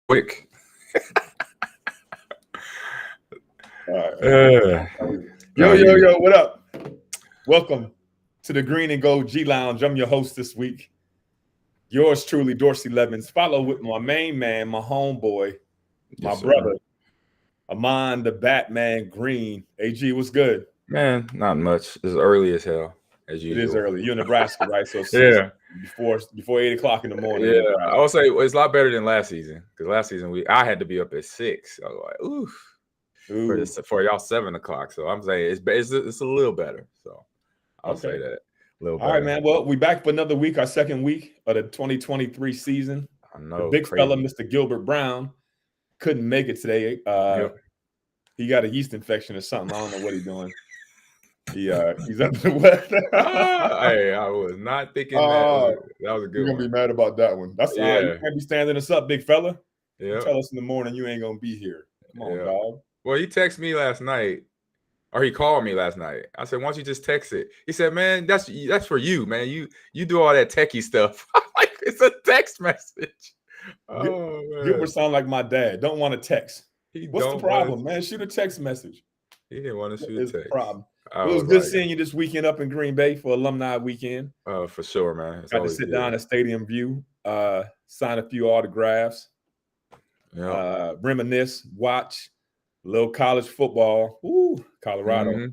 quick. All right. No, Yo, what up? Welcome to the Green and Gold G Lounge. I'm your host this week. Yours truly, Dorsey Levins. Follow with my main man, my homeboy, my yes, brother, sir. Amon the Batman Green. AG, what's good? Man, not much. It's early as hell, as It is usual. early. You're in Nebraska, right? So it's Yeah, before 8 o'clock in the morning yeah. in I Nebraska. would say it's a lot better than last season because last season I had to be up at 6. I was like, oof, Ooh, for y'all 7 o'clock. So I'm saying it's a little better. So I'll say okay. that a little All right, better. man. Well, we back for another week, our second week of the 2023 season. I The know, big fella, crazy. Mr. Gilbert Brown, couldn't make it today. Yep. He got a yeast infection or something. I don't know what he's doing. He's under the weather. Hey, I was not thinking that. uh, That was a you're good gonna be one. mad about that one. That's all right. You Yeah. can't be standing us up, big fella. You Yep. tell us in the morning you ain't gonna be here. Come on, Yeah. dog. Well, he texted me last night, or he called me last night. I said, "Why don't you just text it?" He said, "Man, that's for you, man. You do all that techie stuff." I'm like, it's a text message. Oh Gilbert man, sound like my dad. Don't want to text. he What's the don't want problem, man? Shoot a text message. He didn't want to What shoot is a the text. problem? I Well, it was was good like, seeing you this weekend up in Green Bay for alumni weekend. for sure, man. It's Got to always sit good. down at Stadium View, sign a few autographs, Yeah. reminisce, watch a little college football. Ooh, Colorado. hmm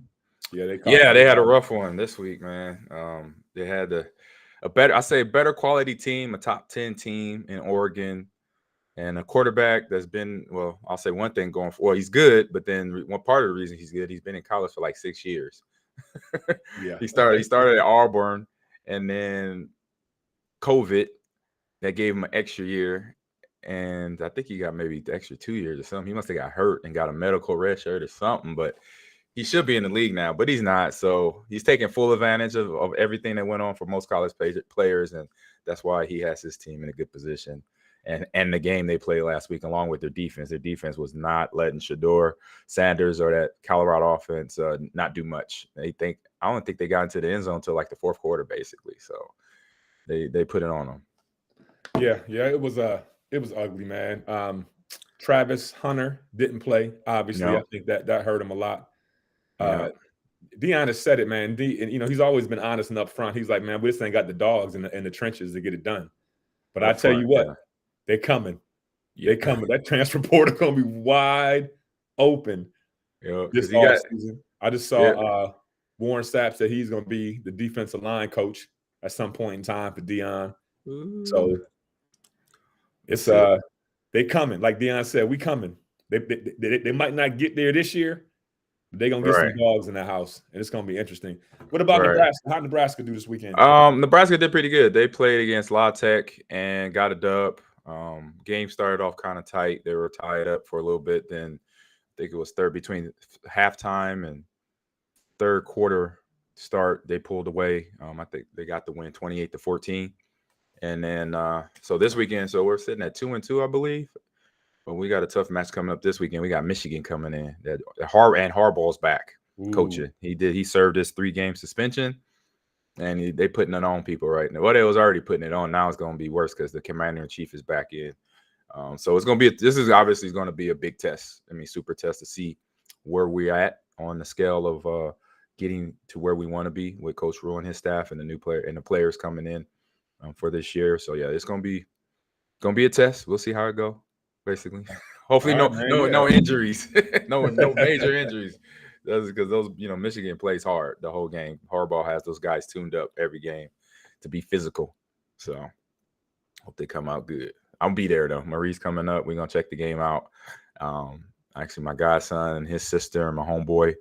Yeah, they caught Yeah, they had a Colorado. rough one this week, man. They had a better quality team, a top 10 team in Oregon. And a quarterback that's been, well, I'll say one thing going for, well, he's good, but then one part of the reason he's good, he's been in college for like 6 years. Yeah. he Okay. started at Auburn, and then COVID that gave him an extra year, and I think he got maybe the extra 2 years or something. He must have got hurt and got a medical red shirt or something, but he should be in the league now, but he's not. So he's taking full advantage of everything that went on for most college players, and that's why he has his team in a good position. And the game they played last week, along with their defense was not letting Shador Sanders or that Colorado offense not do much. I don't think they got into the end zone until like the fourth quarter, basically. So they put it on them. Yeah, it was ugly, man. Travis Hunter didn't play. Obviously, No. I think that hurt him a lot. Yeah. Deion has said it, man. And, he's always been honest and upfront. He's like, man, we just ain't got the dogs in the trenches to get it done. But I Up tell you front, what, yeah. they're coming. Yeah. They're coming. That transfer portal gonna be wide open Yeah, this because he got offseason. I just saw Warren Sapp said he's gonna be the defensive line coach at some point in time for Deion. So it's they coming. Like Deion said, we coming. They might not get there this year, but they're gonna get some dogs in the house, and it's gonna be interesting. What about Nebraska? How Nebraska do this weekend? Nebraska did pretty good. They played against La Tech and got a dub. Game started off kind of tight. They were tied up for a little bit. Then I think it was between halftime and third quarter start. They pulled away. I think they got the win 28-14. And then so this weekend, so we're sitting at 2-2, I believe. But we got a tough match coming up this weekend. We got Michigan coming in. Harbaugh's back coaching. He served his 3-game suspension, and they putting it on people right now. Well, they was already putting it on. Now it's going to be worse because the commander-in-chief is back in. So it's going to be this is obviously going to be a big test. I mean, super test to see where we're at on the scale of getting to where we want to be with Coach Rule and his staff and the new player and the players coming in for this year. So yeah, it's going to be a test. We'll see how it go. Basically, hopefully no injuries, no major injuries. That's because those Michigan plays hard the whole game. Harbaugh has those guys tuned up every game to be physical. So hope they come out good. I'll be there though. Marie's coming up. We're gonna check the game out. Actually, my godson and his sister and my homeboy,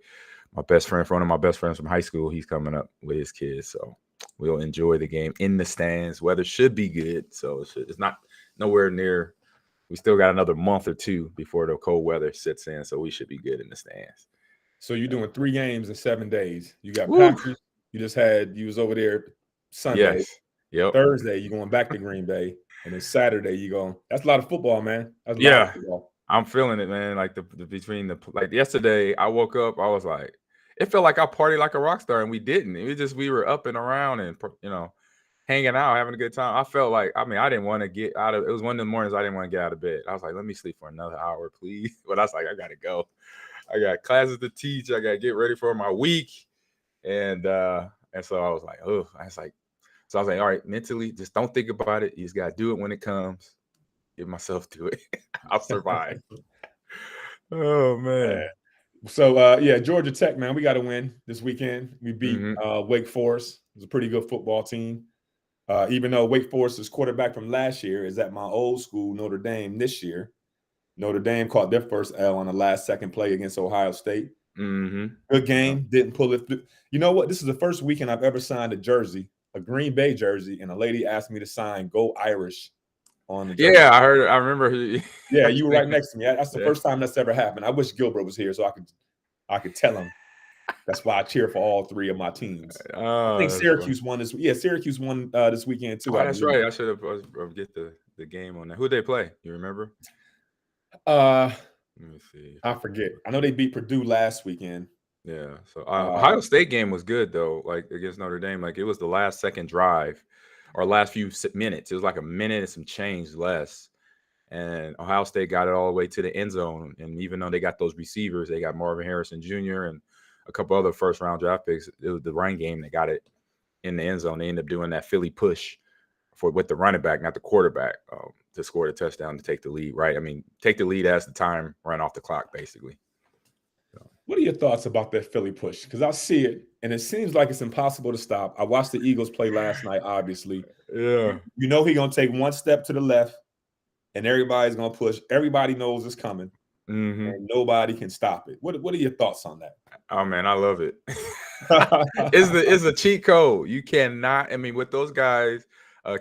one of my best friends from high school, he's coming up with his kids. So we'll enjoy the game in the stands. Weather should be good, so it's not nowhere near. We still got another month or two before the cold weather sets in, so we should be good in the stands. So you're doing 3 games in 7 days. You got Packers. You was over there Sunday. Yes. Yep. Thursday, you're going back to Green Bay. And then Saturday, you going. That's a lot of football, man. That's a lot of football. I'm feeling it, man. Like like yesterday, I woke up, I was like, it felt like I partied like a rock star, and we didn't. It was just we were up and around, and hanging out, having a good time. I felt like, I mean, I didn't want to get out of. It was one of the mornings I didn't want to get out of bed. I was like, let me sleep for another hour, please. But I was like, I gotta go. I got classes to teach. I gotta get ready for my week, and so I was like, oh, I was like, so I was like, all right, mentally, just don't think about it. You just gotta do it when it comes. Give myself to it. I'll survive. Oh man. So yeah, Georgia Tech, man, we got to win this weekend. We beat Wake Forest. It was a pretty good football team. Even though Wake Forest's quarterback from last year is at my old school, Notre Dame, this year. Notre Dame caught their first L on the last second play against Ohio State. Good game. Didn't pull it through. You know what? This is the first weekend I've ever signed a jersey, a Green Bay jersey, and a lady asked me to sign "Go Irish" on the jersey. Yeah, I heard. I remember. Yeah, you were right next to me. That's the first time that's ever happened. I wish Gilbert was here so I could tell him. That's why I cheer for all three of my teams. I think Syracuse won this. Yeah, Syracuse won this weekend too. Oh, that's right. I should have get the game on that. Who they play? You remember? Let me see. I forget. I know they beat Purdue last weekend. Yeah. So Ohio State game was good though. Like against Notre Dame, like it was the last second drive, or last few minutes. It was like a minute and some change less. And Ohio State got it all the way to the end zone. And even though they got those receivers, they got Marvin Harrison Jr. and a couple other first-round draft picks. It was the run game that got it in the end zone. They ended up doing that Philly push with the running back, not the quarterback, to score the touchdown to take the lead, right? I mean, take the lead as the time ran off the clock, basically. So. What are your thoughts about that Philly push? Because I see it, and it seems like it's impossible to stop. I watched the Eagles play last night, obviously. Yeah. You know he's going to take one step to the left, and everybody's going to push. Everybody knows it's coming. And nobody can stop it. What are your thoughts on that? Oh man, I love it. It's a cheat code. You cannot. I mean, with those guys,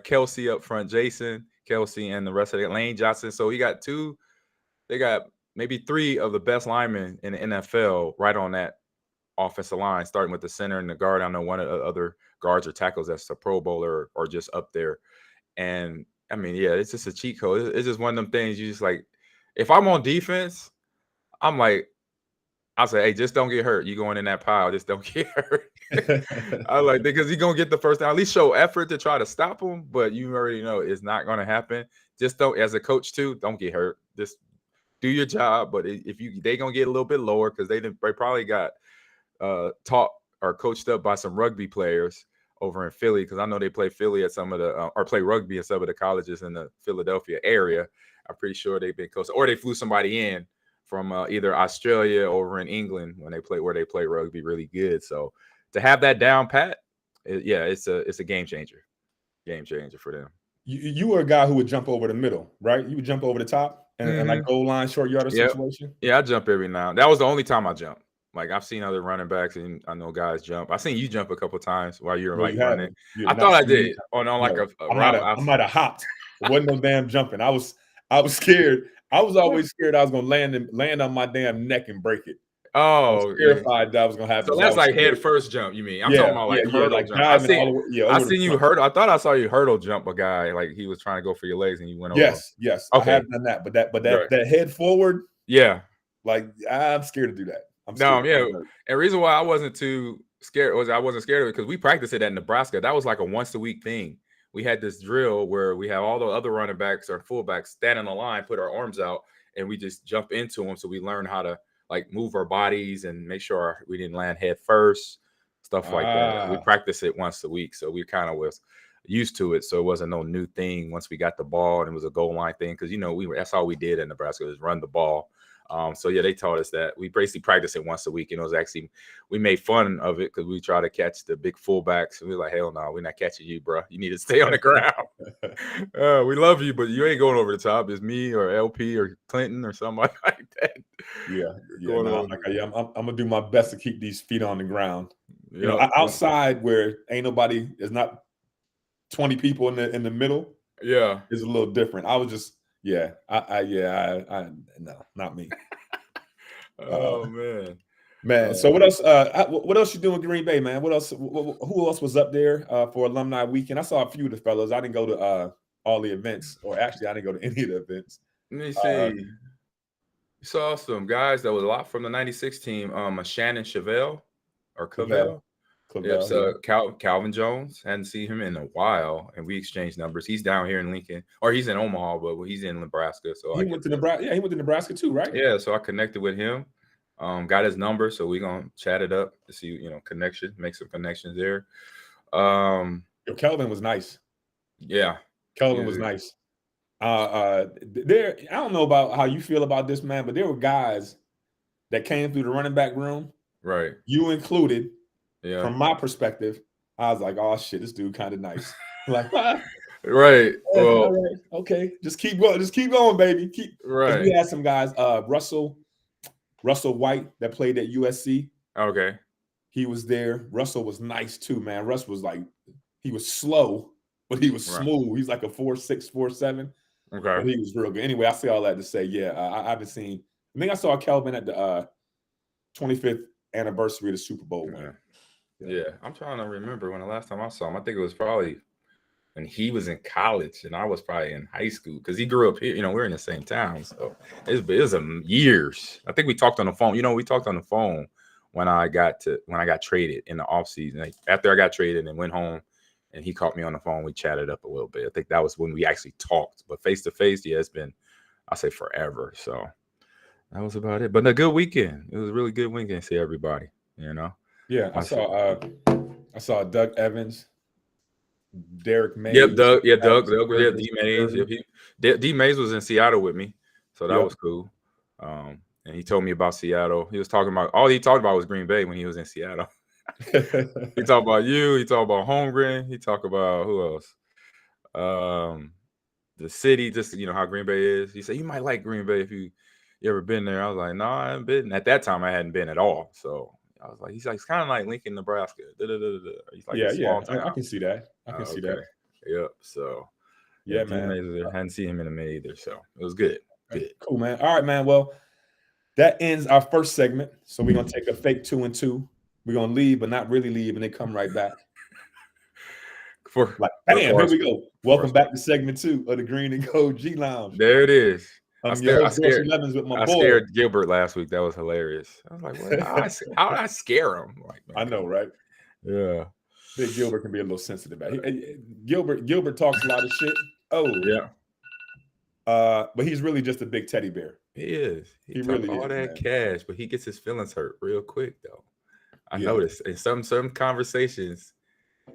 Kelsey up front, Jason Kelsey, and the rest of the Lane Johnson. So he got two. They got maybe three of the best linemen in the NFL right on that offensive line, starting with the center and the guard. I know one of the other guards or tackles that's a Pro Bowler or just up there. And I mean, yeah, it's just a cheat code. It's just one of them things. You just like. If I'm on defense, I'm like, I'll say, hey, just don't get hurt. You going in that pile, just don't get hurt. I like because he's gonna get the first down. At least show effort to try to stop him, but you already know it's not gonna happen. Just don't, as a coach too, don't get hurt. Just do your job. But if they gonna get a little bit lower because they probably got taught or coached up by some rugby players over in Philly, because I know they play Philly at some of the or play rugby at some of the colleges in the Philadelphia area. I'm pretty sure they've been coached, or they flew somebody in from either Australia over in England when they play rugby really good. So to have that down pat, it's a game changer for them. You were a guy who would jump over the middle, right? You would jump over the top and like goal line, short yardage situation. Yeah, I jump every now. That was the only time I jumped. Like I've seen other running backs and I know guys jump. I've seen you jump a couple of times while you were running. I thought I did on like a I might have hopped. It wasn't no damn jumping. I was scared. I was always scared I was gonna land on my damn neck and break it. I was terrified that I was gonna happen. So that's like head first jump, you mean? I'm talking about like hurdle jump. I seen you hurdle. I thought I saw you hurdle jump a guy, like he was trying to go for your legs and you went over. Yes. Okay. I have done that, but that head forward, like I'm scared to do that. And the reason why I wasn't too scared was I wasn't scared of it because we practiced it at Nebraska. That was like a once a week thing. We had this drill where we have all the other running backs or fullbacks stand in the line, put our arms out, and we just jump into them. So we learn how to like move our bodies and make sure we didn't land head first, stuff like that. We practice it once a week. So we kind of was used to it. So it wasn't no new thing once we got the ball and it was a goal line thing. Cause that's all we did in Nebraska was run the ball. So they taught us that. We basically practiced it once a week, and it was actually, we made fun of it because we try to catch the big fullbacks. And we were like, hell no, we're not catching you, bro. You need to stay on the ground. We love you, but you ain't going over the top. It's me or LP or Clinton or somebody like that. I'm gonna do my best to keep these feet on the ground. Outside where ain't nobody, there's not 20 people in the middle. Yeah, it's a little different. I was just. No, not me. Oh man. So what else? What else you doing in Green Bay, man? What else? Who else was up there for alumni weekend? I saw a few of the fellas. I didn't go to all the events, or actually, I didn't go to any of the events. Let me see. You saw some guys that was a lot from the '96 team. Shannon Cavell. Clavel, So Calvin Jones, hadn't seen him in a while, and we exchanged numbers. He's down here in Lincoln, or he's in Omaha, but he's in Nebraska. So he went to Nebraska. Yeah, he went to Nebraska too, right? Yeah, so I connected with him. Got his number, so we're gonna chat it up to see, connection, make some connections there. Kelvin was nice. Yeah, Kelvin was nice. There, I don't know about how you feel about this, man, but there were guys that came through the running back room, right? You included. Yeah. From my perspective, I was like, "Oh shit, this dude kind of nice." Like, right. Well, all right, okay, just keep going, baby. Right. We had some guys, Russell White that played at USC. Okay. He was there. Russell was nice too, man. Russ was like, he was slow, but he was smooth. He's like a 4.6, 4.7. Okay. But he was real good. Anyway, I say all that to say, I haven't seen. I think I saw Kelvin at the 25th anniversary of the Super Bowl win. Yeah, I'm trying to remember when the last time I saw him. I think it was probably when he was in college and I was probably in high school because he grew up here. We're in the same town, so it was years. I think we talked on the phone. We talked on the phone when I got traded in the offseason. Like, after I got traded and went home, and he called me on the phone. We chatted up a little bit. I think that was when we actually talked. But face to face, it's been, I say, forever. So that was about it. But a good weekend. It was a really good weekend to see everybody. Yeah, I saw Doug Evans, Derek Mays. Yep, Doug. Yeah, Doug. D Mays. D Mays was in Seattle with me, so that was cool. And he told me about Seattle. He was talking about all he talked about was Green Bay when he was in Seattle. He talked about you. He talked about Holmgren. He talked about who else? The city, just how Green Bay is. He said you might like Green Bay if you ever been there. I was like, no, I haven't been. At that time, I hadn't been at all. So I was like, he's like, it's kind of like Lincoln, Nebraska. He's like, a small town. I can see that. I can see that. Yep. So yeah, man. I hadn't seen him in a minute either, so it was good. Good. Cool, man. All right, man. Well, that ends our first segment. So we're gonna take a fake 2 and 2. We're gonna leave, but not really leave, and then come right back. Bam, here we go. Welcome back to segment 2 of the Green and Gold G Lounge. There it is. I scared Gilbert last week. That was hilarious. I was like, what? How did I scare him? Like, I know, right? Yeah. Big Gilbert can be a little sensitive. Gilbert talks a lot of shit. Oh, yeah. But he's really just a big teddy bear. He is. He really all that cash, but he gets his feelings hurt real quick, though. I noticed in some conversations,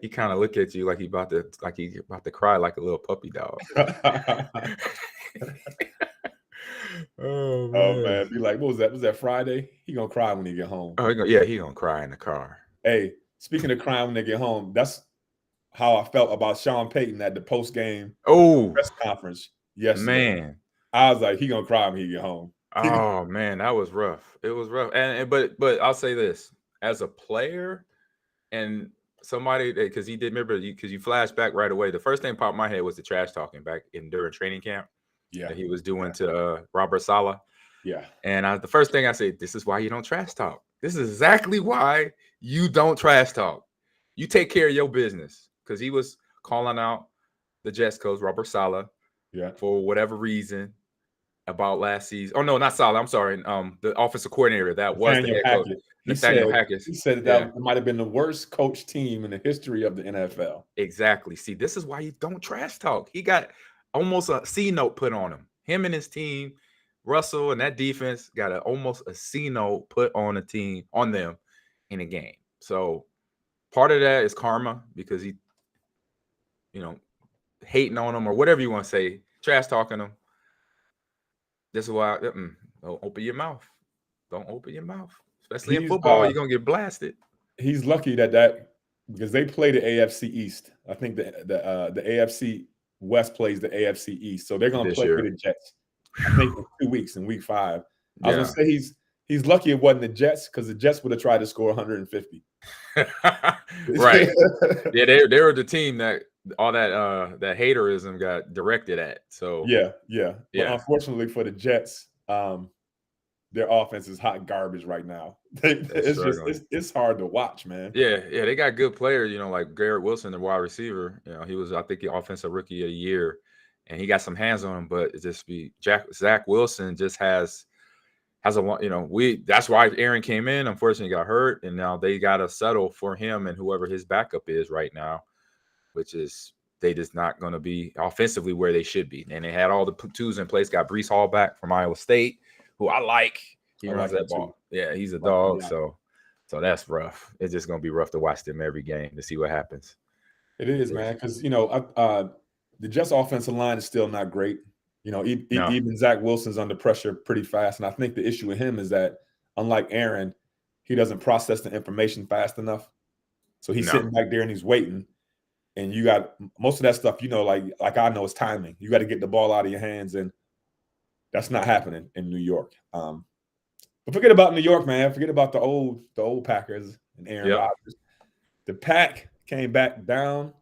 he kind of look at you like he about to cry like a little puppy dog. Oh man, be like, what was that? Was that Friday? He gonna cry when he get home. Oh, he gonna cry in the car. Hey, speaking of crying when they get home, that's how I felt about Sean Payton at the post game press conference yesterday. Man, I was like, he gonna cry when he get home. Oh man, that was rough. It was rough, but I'll say this as a player and somebody because he did remember because you flash back right away. The first thing popped in my head was the trash talking back during training camp. Yeah, that he was doing to Robert Saleh. Yeah, and the first thing I said, this is why you don't trash talk. This is exactly why you don't trash talk. You take care of your business because he was calling out the Jets coach Robert Saleh. Yeah, for whatever reason about last season. Oh no, not Saleh. I'm sorry. The offensive coordinator that was the head coach, Nathaniel Hackett. He said that might have been the worst coach team in the history of the NFL. Exactly. See, this is why you don't trash talk. He got almost a C note put on him. Him and his team, Russell and that defense got almost a C note put on them in a game. So part of that is karma because he, hating on them or whatever you want to say, trash talking them. This is why don't open your mouth. Don't open your mouth, especially in football. You're gonna get blasted. He's lucky that because they play the AFC East. I think the AFC West plays the AFC East, so they're gonna play for the Jets. I think in 2 weeks in Week 5. I was gonna say he's lucky it wasn't the Jets because the Jets would have tried to score 150. Right? Yeah, they were the team that all that haterism got directed at. So yeah. But unfortunately for the Jets, their offense is hot garbage right now. It's hard to watch, man. Yeah, they got good players, like Garrett Wilson, the wide receiver. He was, I think, the offensive rookie of the year, and he got some hands on him. But it just Zach Wilson just has has a, that's why Aaron came in. Unfortunately, got hurt, and now they got to settle for him and whoever his backup is right now, which is they just not going to be offensively where they should be. And they had all the twos in place. Got Brees Hall back from Iowa State, who I like. He runs that ball. Yeah, he's a dog. So that's rough. It's just going to be rough to watch them every game to see what happens. It is, man, because the Jets' offensive line is still not great. Even Zach Wilson's under pressure pretty fast, and I think the issue with him is that, unlike Aaron, he doesn't process the information fast enough. So he's sitting back there and he's waiting, and you got most of that stuff. Like I know, it's timing. You got to get the ball out of your hands, and that's not happening in New York. But forget about New York, man. Forget about the old Packers and Aaron Rodgers. The Pack came back down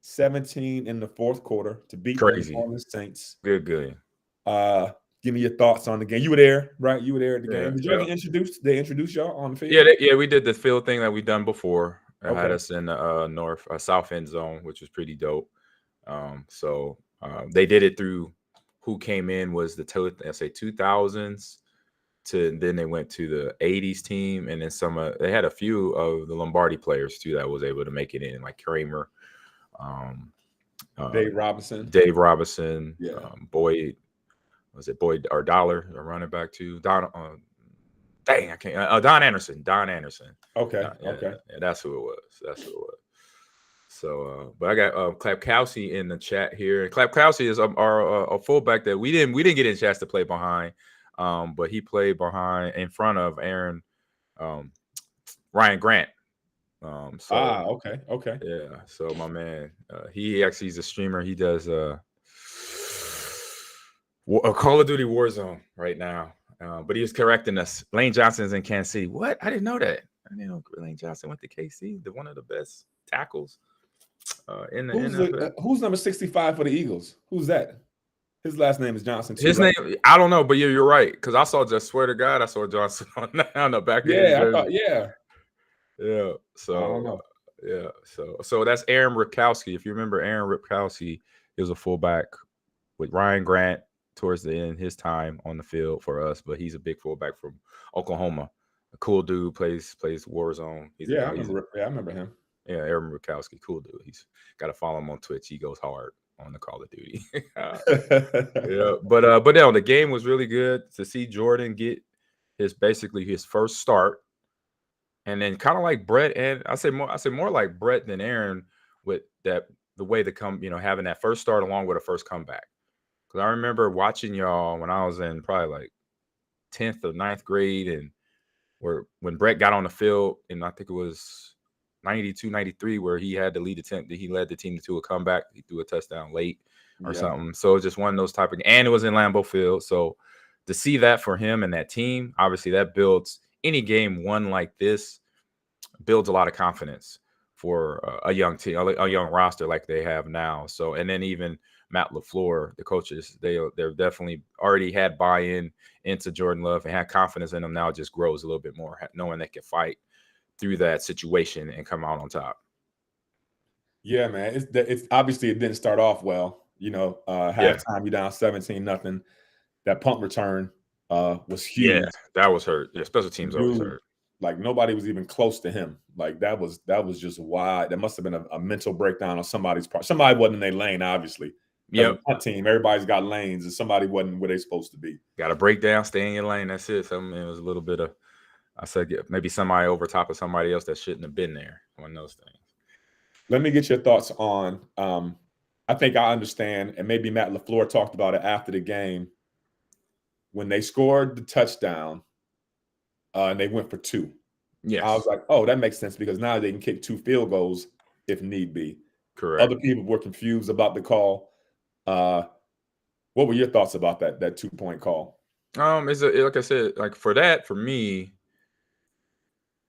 17 in the fourth quarter to beat the New Orleans Saints. Good. Give me your thoughts on the game. You were there, right? You were there at the game. Did you get introduced? They introduced y'all on the field? Yeah, we did the field thing that we done before. It had us in the south end zone, which was pretty dope. So they did it through who came in was the 2000s to then they went to the 80s team, and then they had a few of the Lombardi players too that was able to make it in, like Kramer, Dave Robinson, Boyd, was it Boyd or Dollar, a running back too? Don Anderson. Okay. Yeah, that's who it was. So, but I got Klapkowski in the chat here. Klapkowski is our fullback that we didn't get a chance to play behind, but he played in front of Aaron, Ryan Grant. Okay. Yeah. So my man, he's a streamer. He does a Call of Duty Warzone right now. But he was correcting us. Lane Johnson's in Kansas City. What? I didn't know that. I didn't know Lane Johnson went to KC. One of the best tackles in the NFL. Who's number 65 for the Eagles? Who's that? His last name is Johnson too. His name, I don't know, but you're right. Because I swear to God, I saw Johnson on the back of his jersey. Yeah. So I don't know. Yeah. So that's Aaron Ripkowski. If you remember Aaron Ripkowski, he was a fullback with Ryan Grant towards the end of his time on the field for us, but he's a big fullback from Oklahoma. A cool dude, plays Warzone. I remember him. Yeah, Aaron Ripkowski, cool dude. He's got to follow him on Twitch. He goes hard on the Call of Duty. But no, the game was really good to see Jordan get his first start, and then kind of like Brett, and I say more like Brett than Aaron with that the way to come, having that first start along with a first comeback. Because I remember watching y'all when I was in probably like 10th or 9th grade, and when Brett got on the field, and I think it was 92, 93, where he had to lead the team. He led the team to a comeback. He threw a touchdown late or something. So it's just one of those type of, and it was in Lambeau Field. So to see that for him and that team, obviously that builds any game won like this, builds a lot of confidence for a young team, a young roster like they have now. So, and then even Matt LaFleur, the coaches, they're definitely already had buy-in into Jordan Love and had confidence in him. Now it just grows a little bit more, knowing they can fight through that situation and come out on top. Yeah, man. It's obviously it didn't start off well. Halftime, you down 17-0. That punt return was huge. Yeah, that was hurt. Yeah, special teams always hurt. Like nobody was even close to him. Like that was just wide. That must have been a mental breakdown on somebody's part. Somebody wasn't in their lane, obviously. Yeah, punt team, everybody's got lanes, and somebody wasn't where they're supposed to be. Got to break down, stay in your lane. That's it. It was a little bit of, I said, maybe somebody over top of somebody else that shouldn't have been there. One of those things. Let me get your thoughts on. I think I understand, and maybe Matt LaFleur talked about it after the game when they scored the touchdown. And they went for 2. Yes. I was like, oh, that makes sense because now they can kick 2 field goals if need be. Correct. Other people were confused about the call. What were your thoughts about that 2-point call? Like I said, like for me,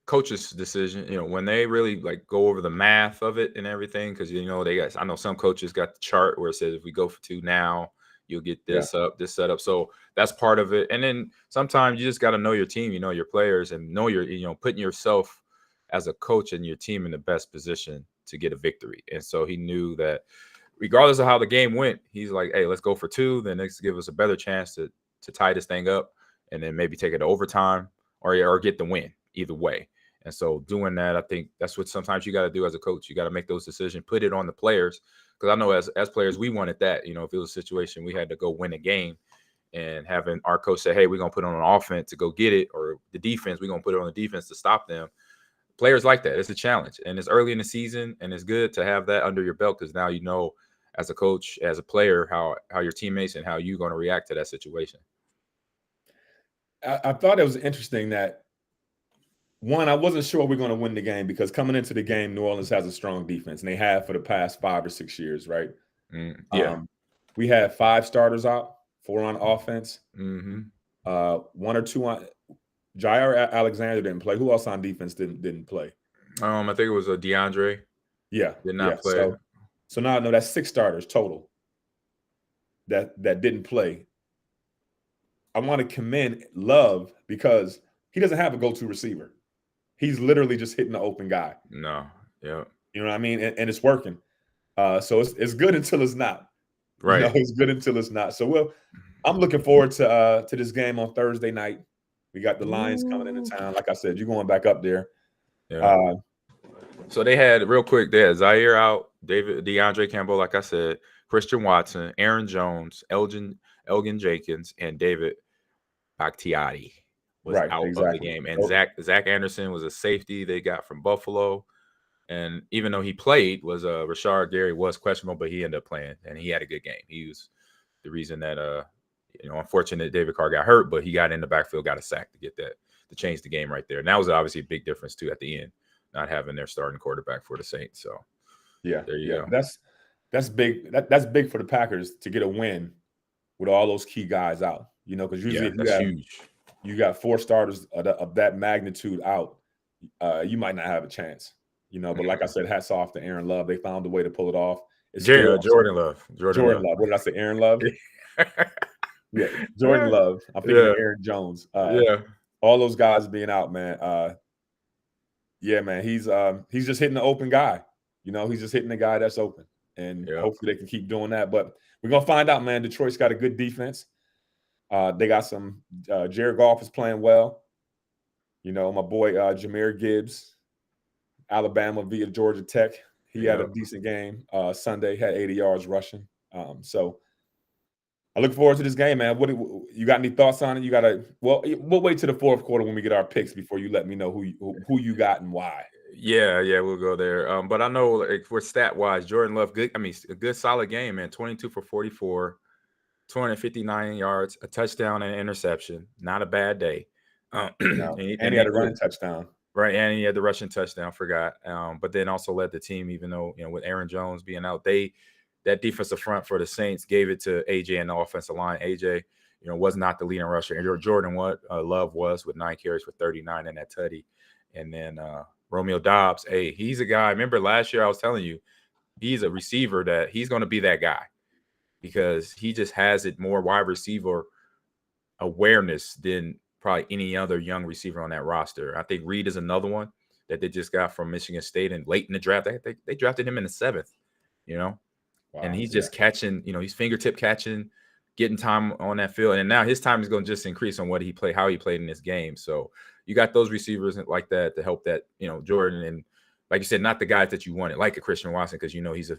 coach's decision, when they really like go over the math of it and everything, because I know some coaches got the chart where it says if we go for 2 now, you'll get this this setup. So that's part of it. And then sometimes you just got to know your team, your players, and know putting yourself as a coach and your team in the best position to get a victory. And so he knew that regardless of how the game went, he's like, hey, let's go for 2. Then let's give us a better chance to tie this thing up and then maybe take it to overtime or get the win either way. And so doing that, I think that's what sometimes you got to do as a coach. You got to make those decisions, put it on the players. Because I know as players, we wanted that. You know, if it was a situation we had to go win a game, and having our coach say, hey, we're going to put on an offense to go get it, or the defense, we're going to put it on the defense to stop them. Players like that. It's a challenge. And it's early in the season, and it's good to have that under your belt because now you know as a coach, as a player, how your teammates and how you're going to react to that situation. I thought it was interesting that, one, I wasn't sure we're going to win the game because coming into the game, New Orleans has a strong defense, and they have for the past 5 or 6 years, right? We had 5 starters out, 4 on offense, 1 or 2 on. Jair Alexander didn't play. Who else on defense didn't play? I think it was a DeAndre. Yeah, did not play. So now no, that's 6 starters total that didn't play. I want to commend Love because he doesn't have a go-to receiver. He's literally just hitting the open guy. No, yeah, you know what I mean, and it's working. So it's good until it's not. Right, you know, it's good until it's not. So I'm looking forward to this game on Thursday night. We got the Lions coming into town. Like I said, you're going back up there. Yeah. So they had real quick. They had Zaire out, DeAndre Campbell, like I said, Christian Watson, Aaron Jones, Elgin Jenkins, and David Bakhtiari was out of the game. And Zach Anderson was a safety they got from Buffalo. And even though he played, was Rashard Gary was questionable, but he ended up playing and he had a good game. He was the reason that unfortunate David Carr got hurt, but he got in the backfield, got a sack to get that to change the game right there. And that was obviously a big difference too at the end, not having their starting quarterback for the Saints. So there you go. That's big. That's big for the Packers to get a win with all those key guys out. You know, because usually you got 4 starters of that magnitude out, you might not have a chance. You know, but like I said, hats off to Aaron Love. They found a way to pull it off. Jordan Love. What did I say? Aaron Love. Yeah, Jordan Love. I'm thinking of Aaron Jones. All those guys being out, man. Man, he's just hitting the open guy. You know, he's just hitting the guy that's open, and hopefully they can keep doing that. But we're gonna find out, man. Detroit's got a good defense. They got some. Jared Goff is playing well. You know, my boy Jahmyr Gibbs, Alabama via Georgia Tech. He had a decent game Sunday. Had 80 yards rushing. So I look forward to this game, man. What you got any thoughts on it? We'll wait to the 4th quarter when we get our picks before you let me know who you got and why. Yeah, we'll go there. But I know, like, for stat wise, Jordan Love, a good solid game, man. 22 for 44, 259 yards, a touchdown and an interception. Not a bad day. And he had a running touchdown. Right, and he had the rushing touchdown. Forgot. But then also led the team, even though with Aaron Jones being out, that defensive front for the Saints gave it to AJ and the offensive line. AJ, was not the leading rusher. And Jordan Love was with 9 carries for 39 in that tutty. And then Romeo Doubs, he's a guy. Remember last year I was telling you, he's a receiver that he's going to be that guy because he just has it more wide receiver awareness than probably any other young receiver on that roster. I think Reed is another one that they just got from Michigan State and late in the draft. They drafted him in the 7th, Wow, and he's just catching, he's fingertip catching, getting time on that field. And now his time is going to just increase on how he played in this game. So you got those receivers like that to help that, Jordan. And like you said, not the guys that you wanted, like a Christian Watson, because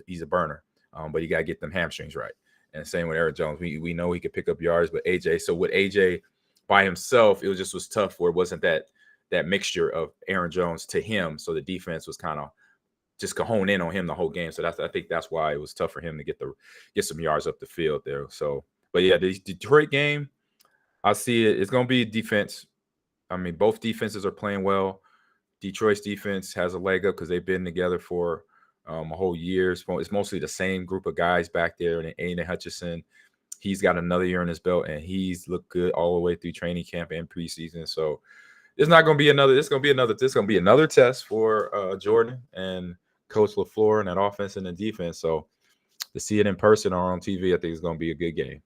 he's a burner. But you got to get them hamstrings right. And same with Aaron Jones. We know he could pick up yards, but AJ. So with AJ by himself, it was tough where it wasn't that mixture of Aaron Jones to him. So the defense was kind of just could hone in on him the whole game. So I think that's why it was tough for him to get some yards up the field there. So, but yeah, the Detroit game, I see it. It's going to be defense. I mean, both defenses are playing well. Detroit's defense has a leg up because they've been together for a whole year. It's mostly the same group of guys back there. And Aiden Hutchinson, he's got another year in his belt, and he's looked good all the way through training camp and preseason. So it's not going to be another. It's going to be another test for Jordan and Coach LaFleur and that offense and the defense. So to see it in person or on TV, I think it's going to be a good game.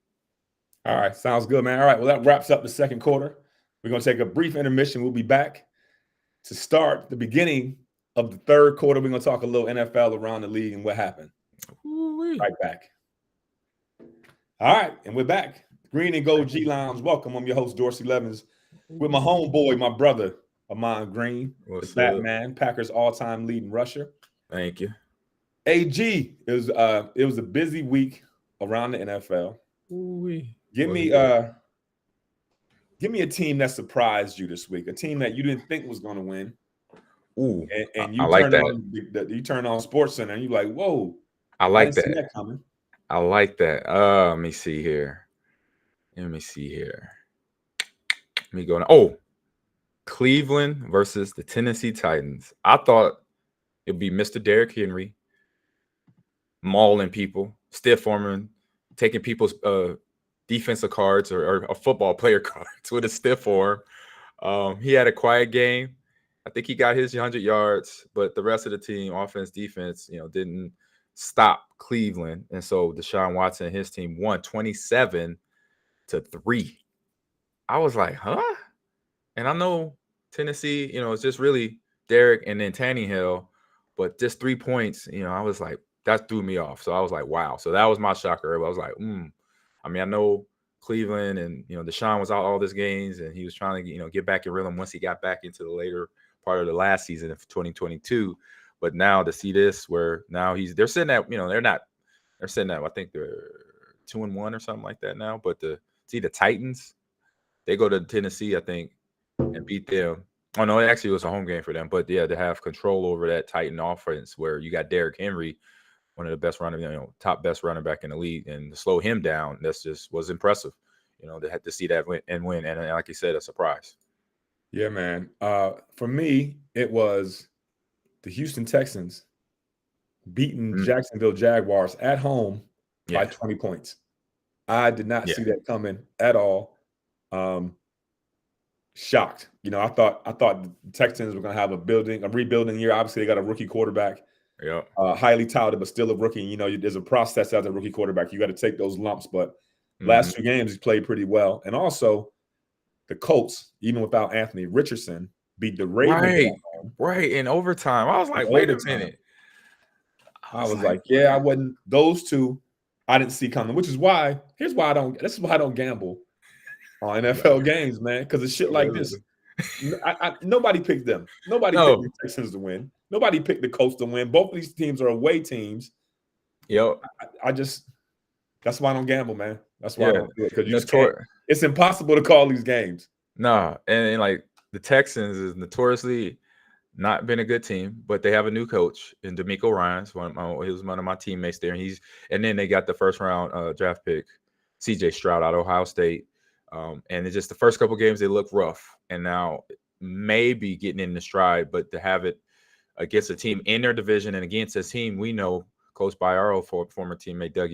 All right. Sounds good, man. All right. Well, that wraps up the 2nd quarter. We're going to take a brief intermission. We'll be back to start the beginning of the 3rd quarter. We're going to talk a little NFL around the league and what happened. Ooh-wee. Right back. All right. And we're back. Green and Gold G Lounge. Welcome. I'm your host, Dorsey Levens, with my homeboy, my brother, Amon Green, What's the up? Batman, Packers all-time leading rusher. Thank you. AG, it was a busy week around the NFL. Ooh-wee. Give me a team that surprised you this week, a team that you didn't think was going to win. Ooh, and you I like turn on Sports Center and you're like, whoa, I like didn't see that. that coming. I like that. Let me see here. Let me go now. Oh, Cleveland versus the Tennessee Titans. I thought it'd be Mr. Derrick Henry mauling people, stiff arming, taking people's defensive cards or a football player cards with a stiff arm. He had a quiet game. I think he got his 100 yards, but the rest of the team, offense, defense, didn't stop Cleveland. And so Deshaun Watson and his team won 27-3. I was like, huh? And I know Tennessee, it's just really Derek and then Tannehill, but just 3 points, I was like, that threw me off. So I was like, wow. So that was my shocker. I was like, I mean, I know Cleveland and, Deshaun was out all these games and he was trying to, get back in rhythm once he got back into the later part of the last season of 2022. But now to see this where now they're sitting at, they're sitting at, I think they're 2-1 or something like that now. But to see the Titans, they go to Tennessee, I think, and beat them. Oh, no, it actually was a home game for them. But, yeah, to have control over that Titan offense where you got Derrick Henry, one of the best top best running back in the league, and to slow him down, that's just was impressive. They had to see that win, and like you said, a surprise. Yeah, man. For me, it was the Houston Texans beating Jacksonville Jaguars at home by 20 points. I did not see that coming at all. Shocked. I thought the Texans were going to have a rebuilding year. Obviously, they got a rookie quarterback. Yeah. Highly touted, but still a rookie. There's a process as a rookie quarterback. You got to take those lumps. But last 2 games, he played pretty well. And also, the Colts, even without Anthony Richardson, beat the Ravens. Right. In overtime. I was like, wait a minute. I was like, yeah, I wasn't. Those two, I didn't see coming, which is why, this is why I don't gamble on NFL games, man, because of shit like this. Nobody picked them. Nobody picked the Texans to win. Nobody picked the Colts to win. Both of these teams are away teams. Yep. That's why I don't gamble, man. That's why I don't do it, because you just can't. It's impossible to call these games. Nah, and like the Texans is notoriously not been a good team, but they have a new coach in DeMeco Ryans. He was one of my teammates there, and then they got the first round draft pick, CJ Stroud out of Ohio State. And it's just the first couple games they look rough, and now maybe getting in the stride, but to have it against a team in their division and against a team we know close by our old former teammate Doug.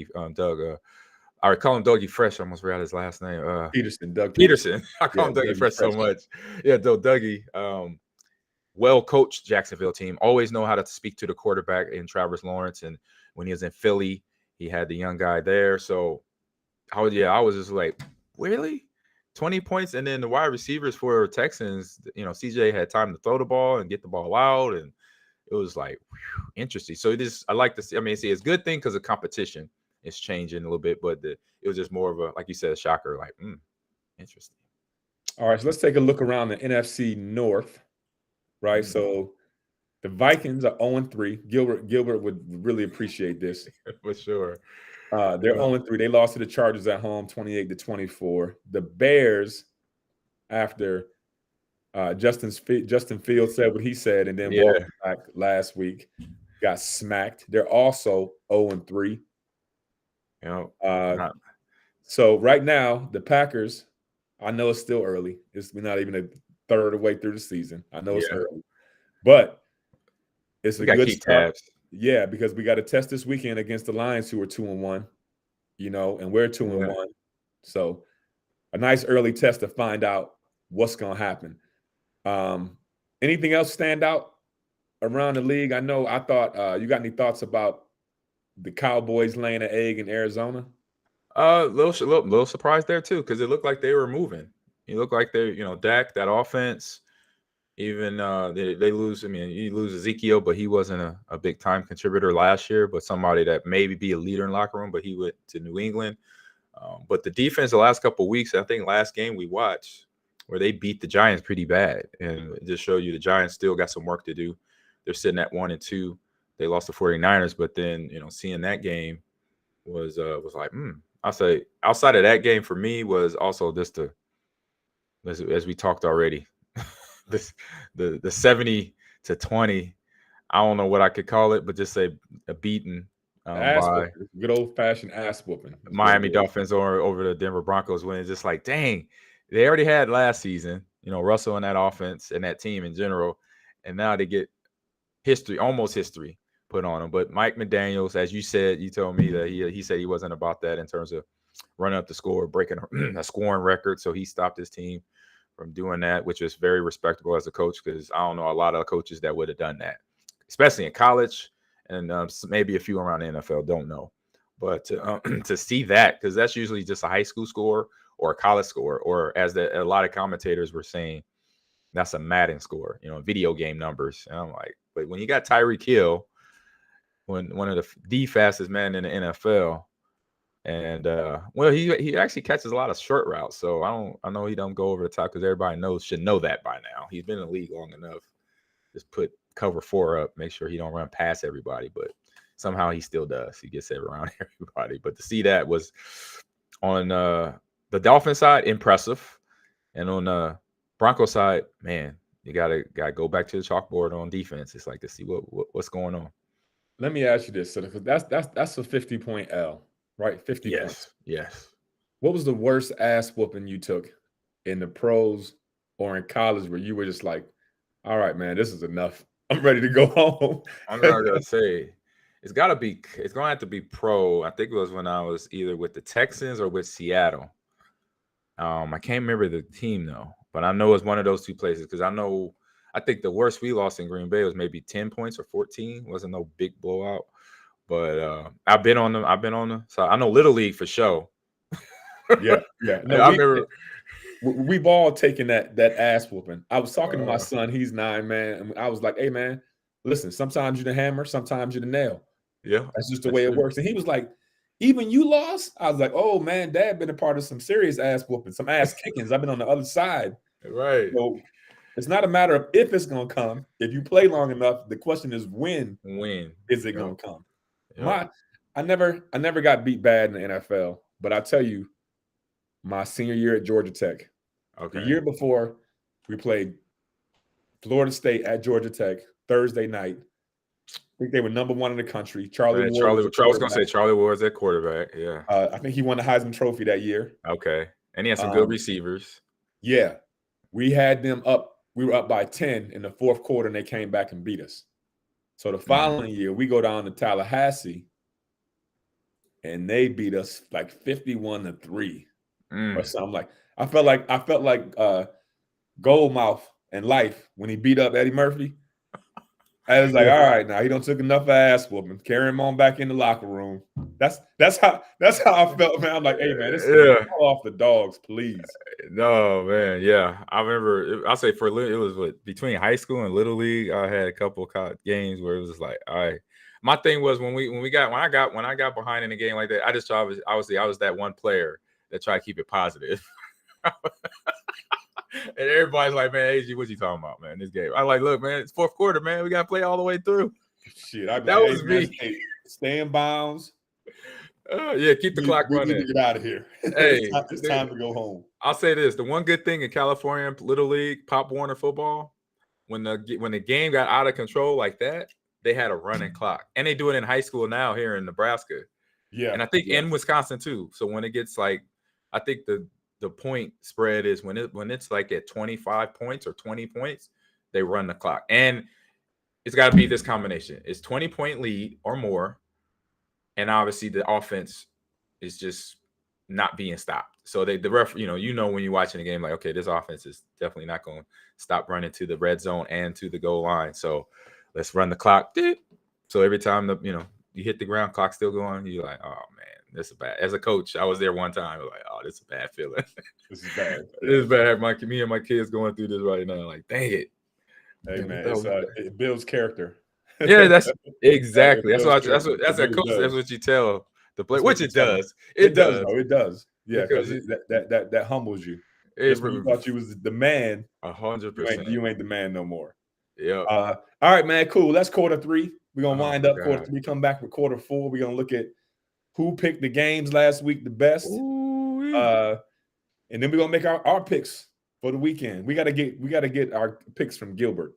I call him Dougie Fresh. I almost forgot his last name. Doug Peterson. I call him Dougie Fresh so much. Yeah, Dougie. Well-coached Jacksonville team. Always know how to speak to the quarterback in Travis Lawrence, and when he was in Philly, he had the young guy there. So, I was just like, really? 20 points, and then the wide receivers for Texans, CJ had time to throw the ball and get the ball out, and it was like interesting. So I like to see. I mean, it's a good thing because the competition is changing a little bit, but it was just more of a, like you said, a shocker. Like, interesting. All right, so let's take a look around the NFC North, right? So the Vikings are 0-3. Gilbert would really appreciate this for sure. They're 0-3. They lost to the Chargers at home, 28-24. The Bears, after Justin Fields said what he said, and then walked back last week, got smacked. They're also 0-3. So right now, the Packers, I know it's still early. We're not even a third of the way through the season. I know it's early, but it's a good start. Yeah, because we got to test this weekend against the Lions, who are 2-1, and we're 2-1. So a nice early test to find out what's going to happen. Anything else stand out around the league? I thought you got any thoughts about the Cowboys laying an egg in Arizona? Little surprise there too, because it looked like they were moving. It looked like they, Dak, that offense. Even they lose. I mean, you lose Ezekiel, but he wasn't a big time contributor last year. But somebody that maybe be a leader in locker room. But he went to New England. But the defense the last couple of weeks, I think last game we watched where they beat the Giants pretty bad, and it just show you the Giants still got some work to do. They're sitting at 1-2. They lost the 49ers, but then seeing that game was like, I'll say outside of that game for me was also just as we talked already, the 70-20. I don't know what I could call it, but just say a beating by good old fashioned ass whooping. Miami Dolphins over the Denver Broncos when it's just like, dang, they already had last season, Russell and that offense and that team in general, and now they get almost history put on them. But Mike McDaniels, as you said, you told me that he said he wasn't about that in terms of running up the score, breaking a scoring record, so he stopped his team from doing that, which is very respectable as a coach, because I don't know a lot of coaches that would have done that, especially in college, and maybe a few around the NFL, don't know. But to see that, because that's usually just a high school score or a college score, or as a lot of commentators were saying, that's a Madden score, video game numbers. And I'm like, but when you got Tyreek Hill, one of the fastest men in the NFL, and he actually catches a lot of short routes, so I know he don't go over the top, because everybody should know that by now. He's been in the league long enough. Just put cover 4 up, make sure he don't run past everybody, but somehow he still does. He gets around everybody. But to see that was on the Dolphin side, impressive, and on the Bronco side, man, you gotta go back to the chalkboard on defense. It's like to see what's going on. Let me ask you this, because that's a 50-point L, right? 50 points. Yes. What was the worst ass whooping you took in the pros or in college where you were just like, all right, man, this is enough. I'm ready to go home. I'm not gonna say it's gonna have to be pro. I think it was when I was either with the Texans or with Seattle. I can't remember the team though, but I know it's one of those two places, because I think the worst we lost in Green Bay was maybe 10 points or 14. It wasn't no big blowout. But I've been on them. So I know Little League for sure. Yeah. No, I remember we've all taken that ass whooping. I was talking to my son, he's 9, man, and I was like, hey man, listen, sometimes you're the hammer, sometimes you're the nail. Yeah. That's just the way it works. And he was like, even you lost? I was like, oh man, Dad been a part of some serious ass whooping, some ass kickings. I've been on the other side. Right. So it's not a matter of if it's gonna come. If you play long enough, the question is when is it gonna come? Yep. I never got beat bad in the NFL, but I tell you, my senior year at Georgia Tech, the year before, we played Florida State at Georgia Tech Thursday night. I think they were number 1 in the country. Charlie Ward was going to say Charlie Ward's at quarterback. Yeah. I think he won the Heisman Trophy that year. Okay. And he had some good receivers. Yeah. We had them up. We were up by 10 in the fourth quarter, and they came back and beat us. So the following year, we go down to Tallahassee, and they beat us like 51-3 or something. Like I felt like Goldmouth in Life when he beat up Eddie Murphy. I was like, all right, now he don't took enough ass whooping. Carry him on back in the locker room. That's how I felt, man. I'm like, hey man, this is off the dogs, please. No, man, yeah. I remember. I'll say it was between high school and Little League. I had a couple of games where it was just like, all right. My thing was when I got behind in a game like that, I just obviously I was that one player that tried to keep it positive. And everybody's like, man, AG, what you talking about, man? This game. I'm like, look, man, it's fourth quarter, man. We got to play all the way through. Shit, that was me. Stay in bounds. Yeah, keep the clock running. We need to get out of here. Hey, it's time to go home. I'll say this: the one good thing in California Little League, Pop Warner football, when the game got out of control like that, they had a running clock, and they do it in high school now here in Nebraska. Yeah, and I think in Wisconsin too. So when it gets like, I think the point spread is when it's like at 25 points or 20 points, they run the clock. And it's got to be this combination. It's 20-point lead or more. And obviously the offense is just not being stopped. So the ref, when you're watching the game, like, okay, this offense is definitely not going to stop running to the red zone and to the goal line. So let's run the clock. So every time you hit the ground, clock still going, you're like, oh man, this is bad. As a coach, I was there one time. I was like, oh, this is a bad feeling. This is bad. This is bad. Me and my kids going through this right now. Like, dang it. Hey man, it builds character. Yeah, that's exactly. That's a coach. That's what you tell the player. Which it does. It does. It does. Yeah, because that humbles you. Just when you thought you was the man, 100%. You ain't the man no more. Yeah. All right, man. Cool. That's quarter 3. We're gonna wind up quarter 3. Come back with quarter 4. We're gonna look at who picked the games last week the best. And then we're gonna make our picks for the weekend. We gotta get our picks from Gilbert.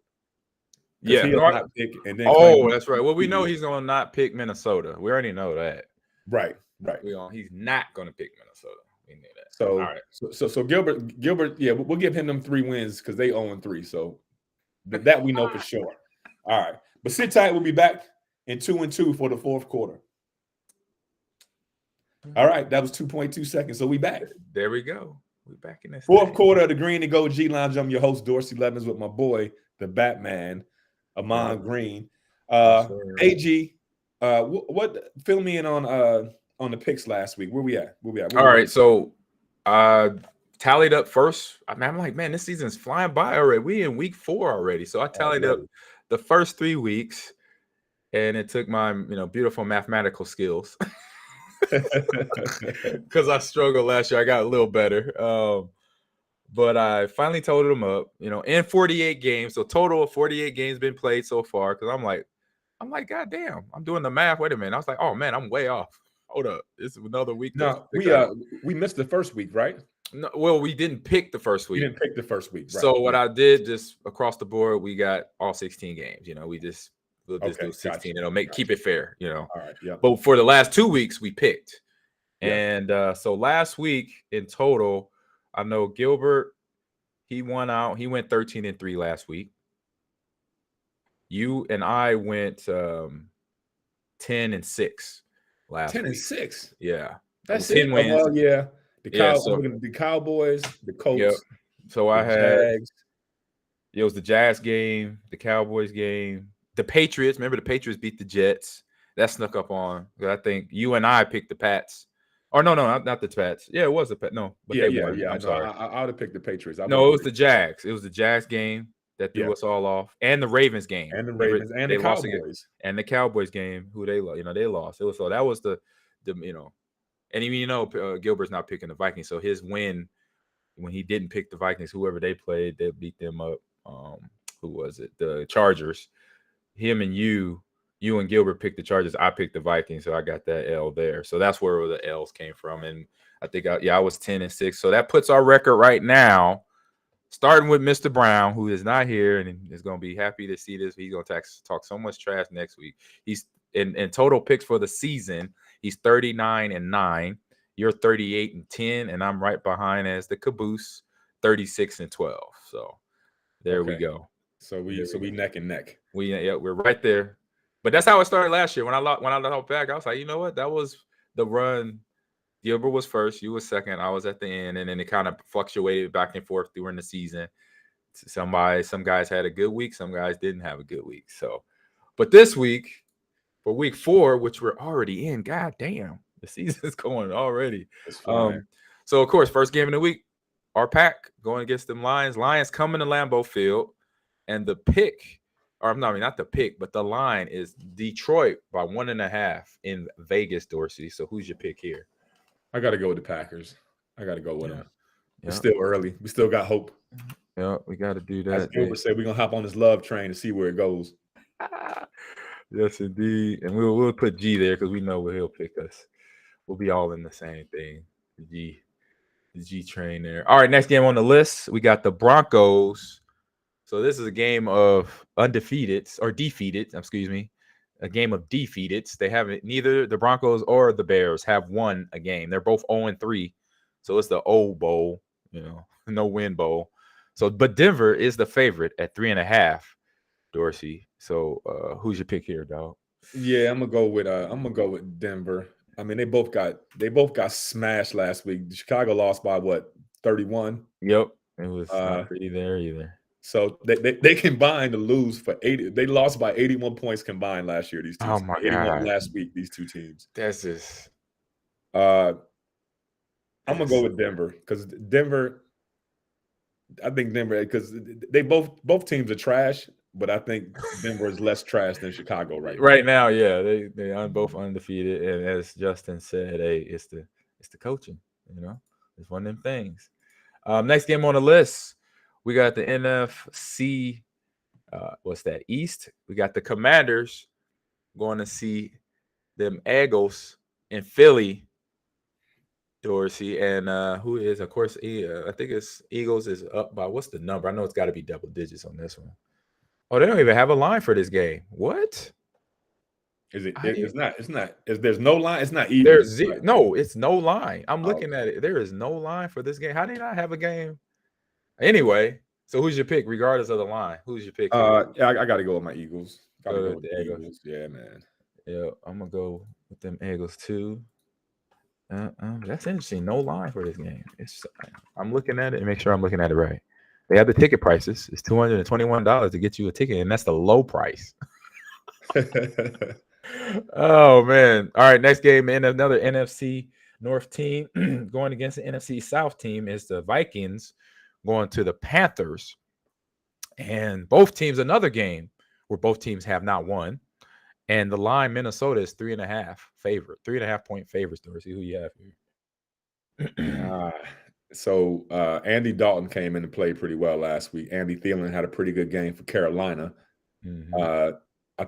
Yeah, he'll not pick and then that's right. Well, we know he's gonna not pick Minnesota. We already know that. Right. He's not gonna pick Minnesota. We knew that. So, all right. So Gilbert, yeah, we'll give him them 3 wins because they 0-3. So that we know for sure. All right, but sit tight. We'll be back in 2-2 for the fourth quarter. All right, that was 2.2 seconds. So we back. There we go. We back in this fourth quarter of the Green and Gold G Lounge. I'm your host Dorsey Levens with my boy, the Batman, Amon Green. AG, what fill me in on the picks last week? Where we at? All right, so tallied up first. I'm like, man, this season's flying by already. We in week 4 already. So I tallied up the first 3 weeks, and it took my beautiful mathematical skills because I struggled last year. I got a little better, but I finally totaled them up. In 48 games, so total of 48 games been played so far. Because I'm like, God damn, I'm doing the math. Wait a minute, I was like, oh man, I'm way off. Hold up, this is another week. No, we missed the first week, right? No, well, we didn't pick the first week. We didn't pick the first week. Right. So what I did, just across the board, we got all 16 games. We'll just do 16. Gotcha. Keep it fair. All right. Yeah. But for the last 2 weeks, we picked, and so last week in total, I know Gilbert, he won out. He went 13-3 last week. You and I went 10-6 last 10-6. Yeah, that's 10 wins. Well, yeah. The Cowboys, the Colts. Yep. So I had Jags. It was the Jazz game, the Cowboys game, the Patriots. Remember, the Patriots beat the Jets. That snuck up on. I think you and I picked the Pats. Or no, not the Pats. Yeah, it was the Pats. No, but yeah. I'm sorry. I would have picked the Patriots. No, it was the Jags. It was the Jags game that threw us all off, and the Ravens game, and the Ravens, and the Cowboys, and the Cowboys game. Who they lost? They lost. It was so that was the. And even Gilbert's not picking the Vikings, so his win when he didn't pick the Vikings, whoever they played, they beat them up. Who was it? The Chargers. Him and you and Gilbert picked the Chargers. I picked the Vikings, so I got that L there. So that's where the L's came from. And I think I was 10-6. So that puts our record right now, starting with Mr. Brown, who is not here and is going to be happy to see this. He's going to talk so much trash next week. He's in total picks for the season. He's 39-9. You're 38-10, and I'm right behind as the caboose, 36-12. So there we go. So we neck and neck. We're right there. But that's how it started last year. When I looked back, I was like, you know what? That was the run. Gilbert was first, you was second, I was at the end, and then it kind of fluctuated back and forth during the season. Some guys had a good week, some guys didn't have a good week. So, but this week, for week 4, which we're already in, god damn, the season's going already. So of course, first game of the week, our pack going against them Lions. Lions coming to Lambeau Field, and the pick, or not the pick, but the line is Detroit by 1.5 in Vegas, Dorsey. So who's your pick here? I got to go with the Packers. I got to go with them. It's still early. We still got hope. Yeah, we got to do that. As Gilbert said, we're going to hop on this love train to see where it goes. Yes, indeed. And we'll put G there because we know where he'll pick us. We'll be all in the same thing. The G train there. All right, next game on the list, we got the Broncos. So this is a game of defeated. A game of defeateds. They haven't, neither the Broncos or the Bears have won a game. They're both 0-3. So it's the O Bowl, no win bowl. So, but Denver is the favorite at 3.5, Dorsey. So who's your pick here, dog? Yeah, I'm gonna go with Denver. I mean, they both got smashed last week. Chicago lost by what, 31? Yep. It was not pretty there either. So they combined to lose for 80. They lost by 81 points combined last year. These two. Oh my God. Last week, these two teams. That's just. I'm gonna go with Denver because Denver. I think Denver because they both teams are trash, but I think Denver is less trash than Chicago right now. Yeah, they are both undefeated, and as Justin said, hey, it's the coaching. It's one of them things. Next game on the list, we got the NFC. What's that? East. We got the Commanders going to see them Eagles in Philly. Dorsey and who is, of course, I think it's Eagles is up by what's the number? I know it's got to be double digits on this one. Oh, they don't even have a line for this game. What? Is it? It's not. It's not. There's no line. It's not even. There's no. It's no line. I'm looking at it. There is no line for this game. How do you not have a game? Anyway, so who's your pick, regardless of the line? Who's your pick? Yeah, I got to go with my Eagles. Got to go with the Eagles. Yeah, man. Yeah, I'm gonna go with them Eagles too. That's interesting. No line for this game. I'm looking at it and make sure I'm looking at it right. They have the ticket prices. It's $221 to get you a ticket, and that's the low price. Oh man! All right, next game, and another NFC North team going against the NFC South team is the Vikings going to the Panthers, and both teams another game where both teams have not won, and the line Minnesota is 3.5 favorite, 3.5 point favorites. To see who you have here. So Andy Dalton came in and played pretty well last week. Andy Thielen had a pretty good game for Carolina. Mm-hmm. I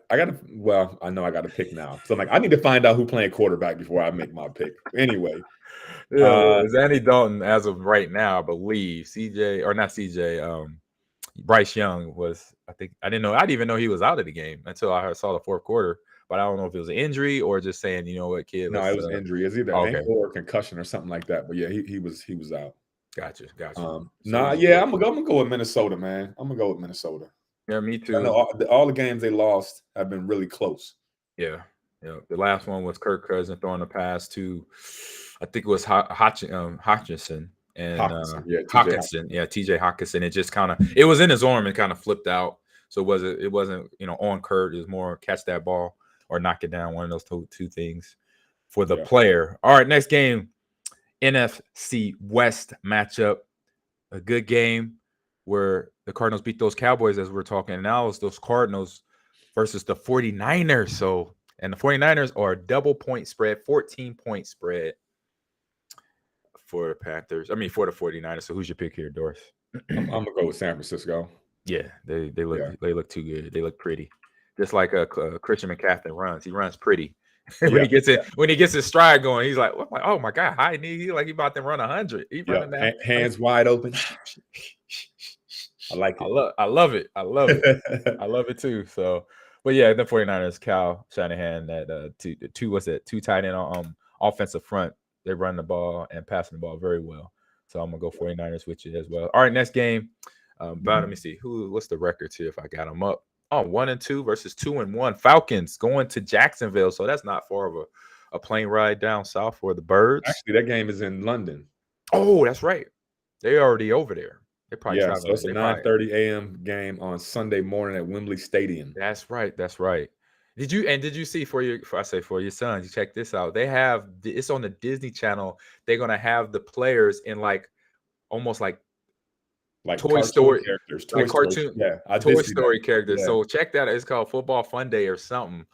gotta. Well, I know I got to pick now. So I'm like, I need to find out who playing quarterback before I make my pick. Anyway, it's Andy Dalton as of right now. I believe Bryce Young was. I didn't even know he was out of the game until I saw the fourth quarter. But I don't know if it was an injury or just saying, you know what, kid. No, it was injury. It's either ankle or concussion or something like that. But yeah, he was out. Gotcha. I'm gonna go with Minnesota, man. I'm gonna go with Minnesota. Yeah, me too. I know all the games they lost have been really close. Yeah. The last one was Kirk Cousins throwing a pass to, I think it was Hutchinson and Hawkinson. Yeah, TJ Hawkinson. It just it was in his arm and kind of flipped out. So it wasn't on Kurt. It was more catch that ball or knock it down. One of those two things for the player. All right, next game, NFC West matchup. A good game where the Cardinals beat those Cowboys as we're talking. And now it's those Cardinals versus the 49ers. And the 49ers are a double point spread, 14-point spread for the Panthers. For the 49ers. So who's your pick here, Doris? I'm gonna go with San Francisco. Yeah, they look too good. They look pretty. Just like Christian McCaffrey runs. He runs pretty. when he gets his stride going, he's like, oh my God, high knee. He's like he about to run 100. He running down. Hands wide open. I like it. I love it. I love it too. So, but yeah, the 49ers, Kyle Shanahan, that two tight end on offensive front. They run the ball and passing the ball very well. So I'm gonna go 49ers with you as well. All right, next game. Let me see what's the records here if I got them up. 1-2 versus 2-1. Falcons going to Jacksonville, so that's not far of a plane ride down south for the Birds. Actually, that game is in London. Oh, that's right. They're already over there. They're probably so it's a 9:30 a.m. game on Sunday morning at Wembley Stadium. That's right. Did you see for your sons? You check this out. They have it's on the Disney Channel. They're gonna have the players in almost like Toy Story characters, Toy Story characters. Yeah. So check that out. It's called Football Fun Day or something.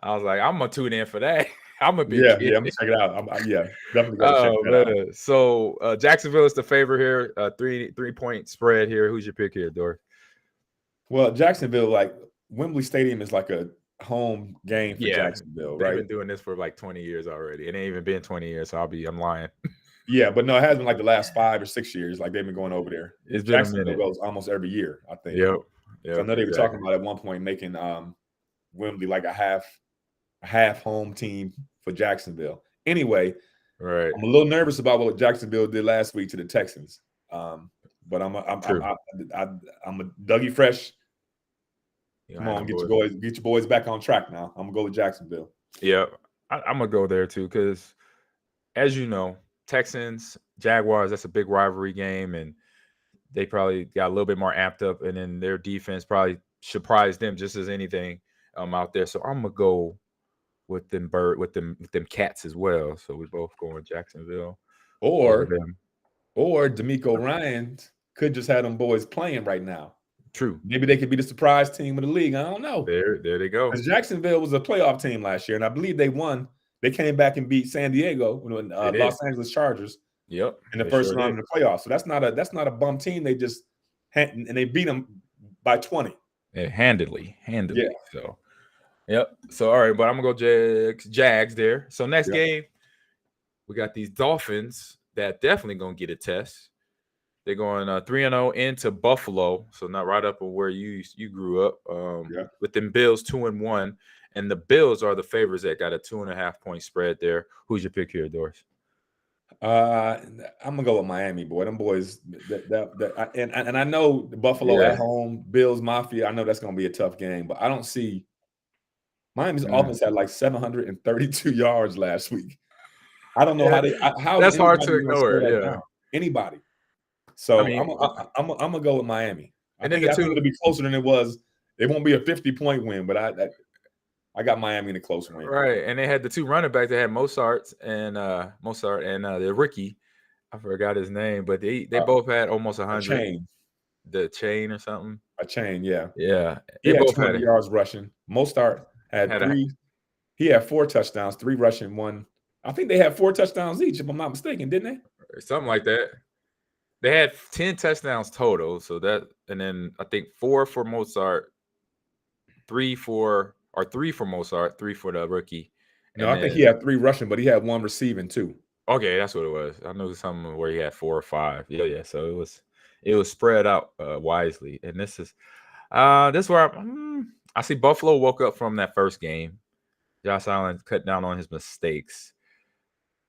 I was like, I'm gonna tune in for that. I'm gonna be I'm gonna check it out. Definitely gonna check that out. So Jacksonville is the favorite here. 3-point spread here. Who's your pick here, Dor? Well, Jacksonville, like Wembley Stadium is like a home game for Jacksonville, right? They've been doing this for like 20 years already. It ain't even been 20 years, so I'm lying. Yeah, but no, it has been like the last 5 or 6 years. Like they've been going over there. It's been Jacksonville goes almost every year, I think. Yep. I know they were talking about at one point making Wembley like a half home team for Jacksonville. Anyway, right. I'm a little nervous about what Jacksonville did last week to the Texans. But I'm a Dougie Fresh. Come on, get your boys back on track now. I'm gonna go with Jacksonville. Yeah, I'm gonna go there too because, as you know, Texans, Jaguars, that's a big rivalry game, and they probably got a little bit more amped up, and then their defense probably surprised them just as anything out there. So I'm gonna go with them Cats as well. So we both go in Jacksonville. Or D'Amico Ryans could just have them boys playing right now. True. Maybe they could be the surprise team of the league. I don't know. There they go. Because Jacksonville was a playoff team last year, and I believe they won They came back and beat San Diego, Los Angeles Chargers. Yep. In the first round of the playoffs. So that's not a bum team. They just and they beat them by 20. Yeah, handedly. Yeah. So, yep. So all right, but I'm gonna go Jags there. So next game, we got these Dolphins that definitely gonna get a test. They're going 3-0 into Buffalo, so not right up where you grew up. With them Bills 2-1, and the Bills are the favorites that got a 2.5 point spread there. Who's your pick here, Doris? I'm gonna go with Miami, boy. Them boys, and I know the Buffalo at home, Bills Mafia. I know that's gonna be a tough game, but I don't see Miami's offense had like 732 yards last week. I don't know how that's hard to ignore. Down. Anybody. So I mean, I'm gonna go with Miami. I think it'll be closer than it was. It won't be a 50-point win, but I got Miami in a close win. Right, and they had the two running backs. They had Mostert and the rookie. I forgot his name, but they both had almost 100. The chain or something. A chain, yeah. Yeah. He had 200 yards rushing. Mostert had 3. He had 4 touchdowns, 3 rushing, 1. I think they had 4 touchdowns each, if I'm not mistaken, didn't they? Something like that. They had 10 touchdowns total. So that, and then I think 4 for Mostert, 3 for Mostert, 3 for the rookie. No, I think he had 3 rushing, but he had 1 receiving too. Okay, that's what it was. I know something where he had 4 or 5. Yeah. So it was spread out wisely. And this is where I see Buffalo woke up from that first game. Josh Allen cut down on his mistakes.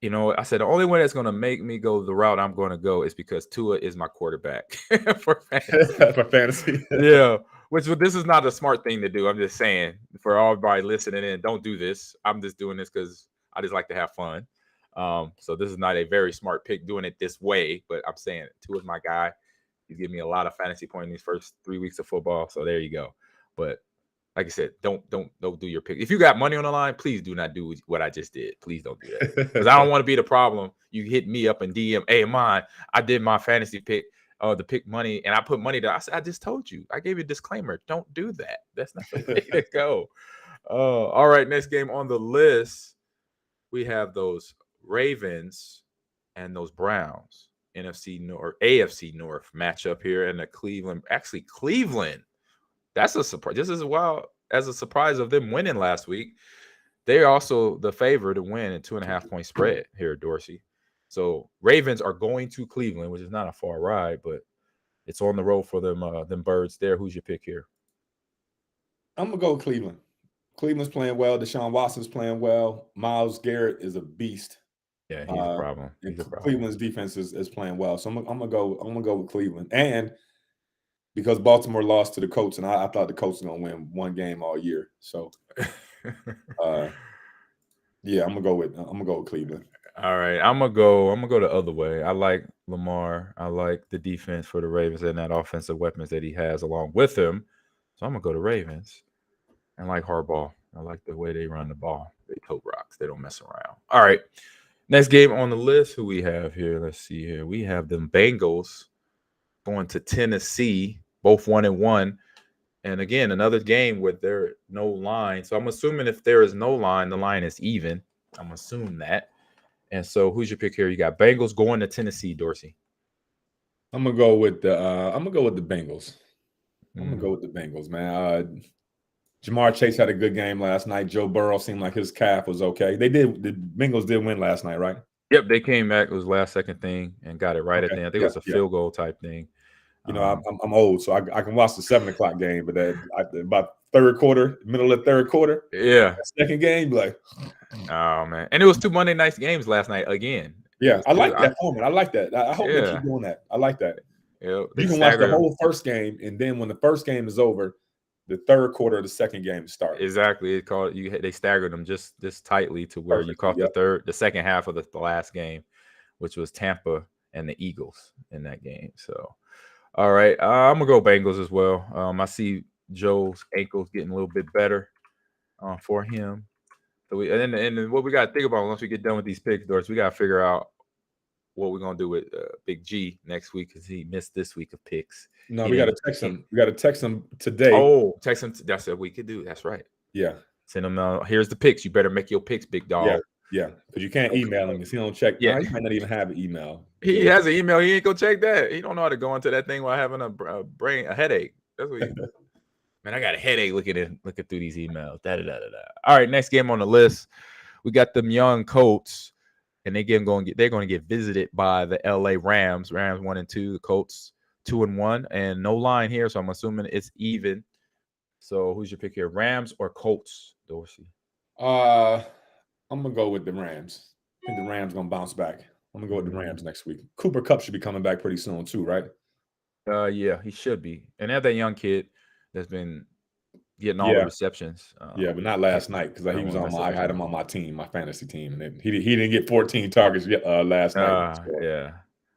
You know, I said the only way that's going to make me go the route I'm going to go is because Tua is my quarterback for fantasy. For fantasy. Yeah. Which this is not a smart thing to do. I'm just saying for everybody listening in, don't do this. I'm just doing this because I just like to have fun. So this is not a very smart pick doing it this way, but I'm saying Tua is my guy. He's giving me a lot of fantasy points in these first 3 weeks of football. So there you go. But like I said, don't do your pick. If you got money on the line, please do not do what I just did. Please don't do that. Because I don't want to be the problem. You hit me up and DM, hey, I did my fantasy pick, the pick money, and I put money there. I said, I just told you. I gave you a disclaimer. Don't do that. That's not the way to go. All right, next game on the list, we have those Ravens and those Browns. AFC North matchup here in the Cleveland. Actually, Cleveland. That's a surprise. This is as a surprise of them winning last week. They're also the favorite to win a 2.5 point spread here, Dorsey. So Ravens are going to Cleveland, which is not a far ride, but it's on the road for them birds there. Who's your pick here? I'm gonna go with Cleveland. Cleveland's playing well. Deshaun Watson's playing well. Myles Garrett is a beast. Yeah, he's a problem. Cleveland's defense is playing well. So I'm gonna go with Cleveland. And because Baltimore lost to the Colts, and I thought the Colts were gonna win one game all year. So yeah, I'm gonna go with Cleveland. All right. I'm gonna go the other way. I like Lamar. I like the defense for the Ravens and that offensive weapons that he has along with him. So I'm gonna go to Ravens. And like Harbaugh. I like the way they run the ball. They toe rocks. They don't mess around. All right. Next game on the list, who we have here? Let's see here. We have them Bengals going to Tennessee, both 1-1. And again, another game with there no line. So I'm assuming if there is no line, the line is even. I'm assuming that. And so who's your pick here? You got Bengals going to Tennessee, Dorsey. I'm gonna go with the Bengals. I'm gonna go with the Bengals, man. Jamar Chase had a good game last night. Joe Burrow seemed like his calf was okay. The Bengals did win last night, right? Yep, they came back. It was last second thing and got it right at the end. I think it was a field goal type thing. You know, I'm old, so I can watch the 7:00 game, but about third quarter, middle of the third quarter, second game, like, oh man, and it was 2 Monday night games last night again. Yeah, I like that format. I like that. I hope they keep doing that. I like that. Yeah, you can watch the whole first game, and then when the first game is over, the third quarter of the second game starts. Exactly. They staggered them just tightly to where you caught the second half of the last game, which was Tampa and the Eagles in that game. So, all right, I'm gonna go Bengals as well. I see Joe's ankles getting a little bit better for him. So and then what we got to think about once we get done with these picks, Doris, we got to figure out what we're gonna do with Big G next week because he missed this week of picks. No, we got to text him. We got to text him today. Oh, text him. That's what we could do. That's right. Yeah. Send him. Here's the picks. You better make your picks, big dog. Yeah. Yeah, because you can't email him because he don't check. Yeah. He might not even have an email. He has an email. He ain't go check that. He don't know how to go into that thing while having a headache. That's what he. Man, I got a headache looking through these emails. All right, next game on the list, we got them young Colts, and they're going to get visited by the LA Rams. Rams 1-2, the Colts 2-1, and no line here, so I'm assuming it's even. So who's your pick here, Rams or Colts, Dorsey? I'm gonna go with the Rams. I think the Rams gonna bounce back. I'm gonna go with the Rams next week. Cooper Kupp should be coming back pretty soon too, right? Yeah, he should be. And they have that young kid that's been getting all the receptions. Yeah, but not last night because he was on I had him on my team, my fantasy team, and he didn't get 14 targets last night. So. Yeah.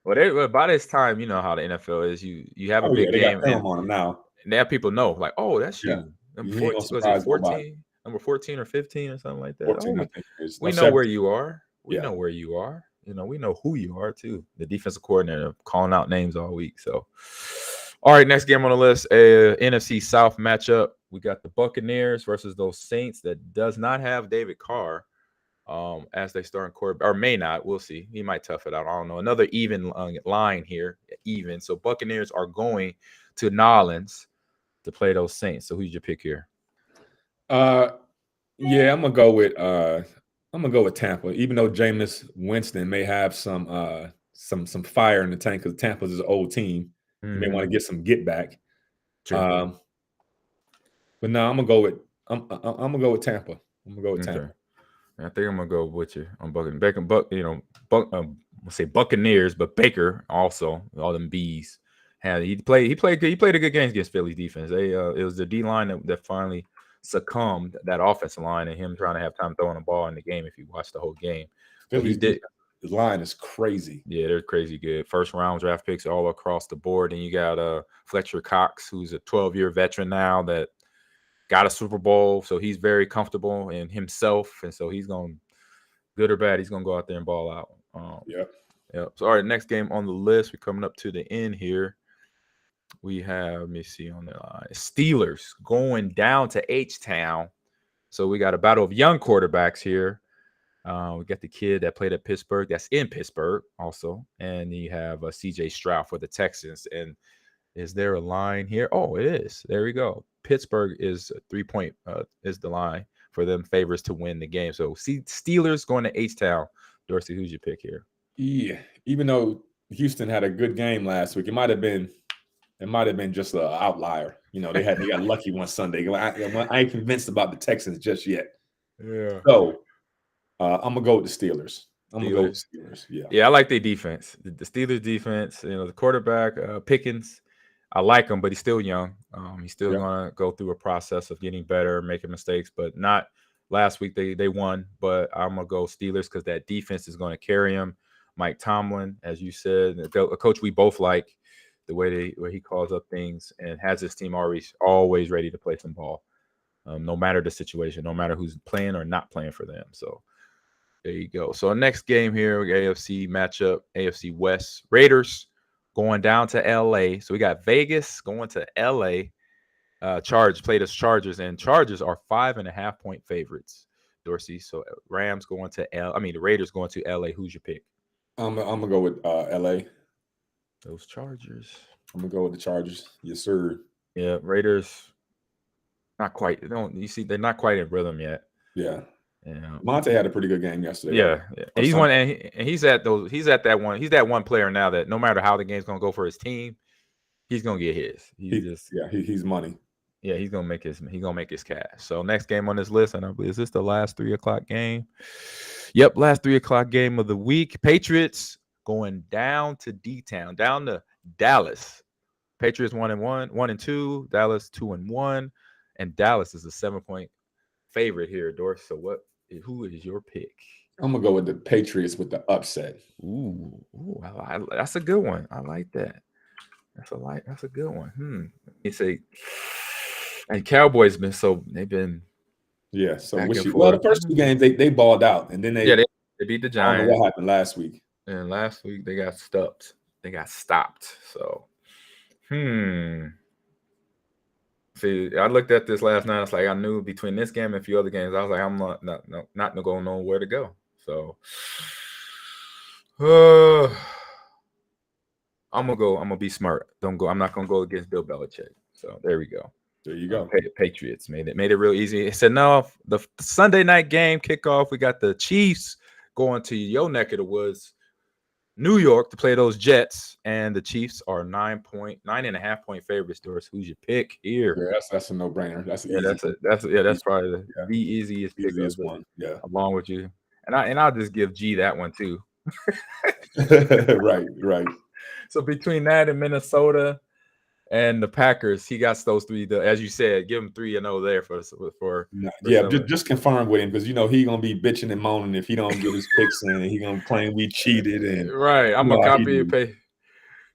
Well, by this time, you know how the NFL is. You have a big game, they got film on him now. Now people know, like, oh, that's you. Number 14, was it 14? Number 14 or 15 or something like that. 14, I think it is. We know where you are. We know where you are. You know, we know who you are too. The defensive coordinator calling out names all week. So, all right, next game on the list, NFC South matchup. We got the Buccaneers versus those Saints that does not have David Carr as they start in quarterback, or may not. We'll see. He might tough it out. I don't know. Another even line here, even. So Buccaneers are going to Nolans to play those Saints. So who's your pick here? Yeah, I'm gonna go with Tampa. Even though Jameis Winston may have some fire in the tank because Tampa's an old team, you may want to get some get back. But no, I'm gonna go with Tampa. I'm gonna go with Tampa. I think I'm gonna go with you on Buccaneers, but Baker also, all them bees. He played a good game against Philly's defense. It was the D line that finally succumbed, that offensive line, and him trying to have time throwing the ball in the game. If you watch the whole game, Philly's his line is crazy. Yeah, they're crazy good. First round draft picks all across the board, and you got Fletcher Cox, who's a 12-year veteran now that got a Super Bowl, so he's very comfortable in himself, and so he's going, good or bad, he's going to go out there and ball out. Yep. So, all right, next game on the list. We're coming up to the end here. We have, let me see on the line, Steelers going down to H-Town. So we got a battle of young quarterbacks here. We got the kid that played at Pittsburgh, that's in Pittsburgh also, and you have C.J. Stroud for the Texans. And is there a line here? Oh, it is. There we go. Pittsburgh is 3-point is the line for them, favorites to win the game. So Steelers going to H-Town. Dorsey, who's your pick here? Yeah, even though Houston had a good game last week, it might have been just an outlier. You know, they got lucky one Sunday. I ain't convinced about the Texans just yet. Yeah. So I'm gonna go with the Steelers. I'm gonna go with the Steelers. Yeah, I like their defense. The Steelers defense. You know, the quarterback Pickens. I like him, but he's still young. He's still going to go through a process of getting better, making mistakes, but not last week. They won, but I'm going to go Steelers because that defense is going to carry him. Mike Tomlin, as you said, a coach we both like, the way he calls up things and has his team always ready to play some ball, no matter the situation, no matter who's playing or not playing for them. So there you go. So next game here, AFC matchup, AFC West, Raiders going down to LA. So we got Vegas going to LA. Played as Chargers, and Chargers are 5.5-point favorites, Dorsey. So Rams going to the Raiders going to LA. Who's your pick? I'm gonna go with LA. Those Chargers. I'm gonna go with the Chargers. Yes, sir. Yeah, Raiders. Not quite. They're not quite in rhythm yet. Yeah. Monte had a pretty good game yesterday. Yeah. And he's one, and he's at that one. He's that one player now that no matter how the game's gonna go for his team, he's gonna get his. He's money. Yeah, he's gonna make his cash. So next game on this list, and I believe, is this the last 3:00 game? Yep, last 3:00 game of the week. Patriots going down to D-Town, down to Dallas. Patriots 1-1, 1-2. Dallas 2-1, and Dallas is a 7-point favorite here, Dorsey. So who is your pick? I'm gonna go with the Patriots with the upset. Ooh, that's a good one. I like that. That's a good one. You say, and Cowboys they've been so the first two games they balled out, and then they beat the Giants. I don't know what happened last week. And last week they got stopped. So, See, I looked at this last night. It's like I knew between this game and a few other games, I was like, I'm not going to know where to go. So I'm gonna be smart. I'm not gonna go against Bill Belichick. So there we go. There you go. Patriots made it real easy. It said no, the Sunday night game kickoff. We got the Chiefs going to your neck of the woods, New York, to play those Jets, and the Chiefs are 9.5 point favorites. Doris, who's your pick here? Yeah, that's a no-brainer. That's easy. That's probably the easiest pick one. Yeah, along with you, and I'll just give G that one too. right. So between that and Minnesota and the Packers, he got those three. As you said, give him 3-0 there for just confirm with him, because he gonna be bitching and moaning if he don't get his picks in, and he gonna claim we cheated. And right, I'm gonna copy and paste.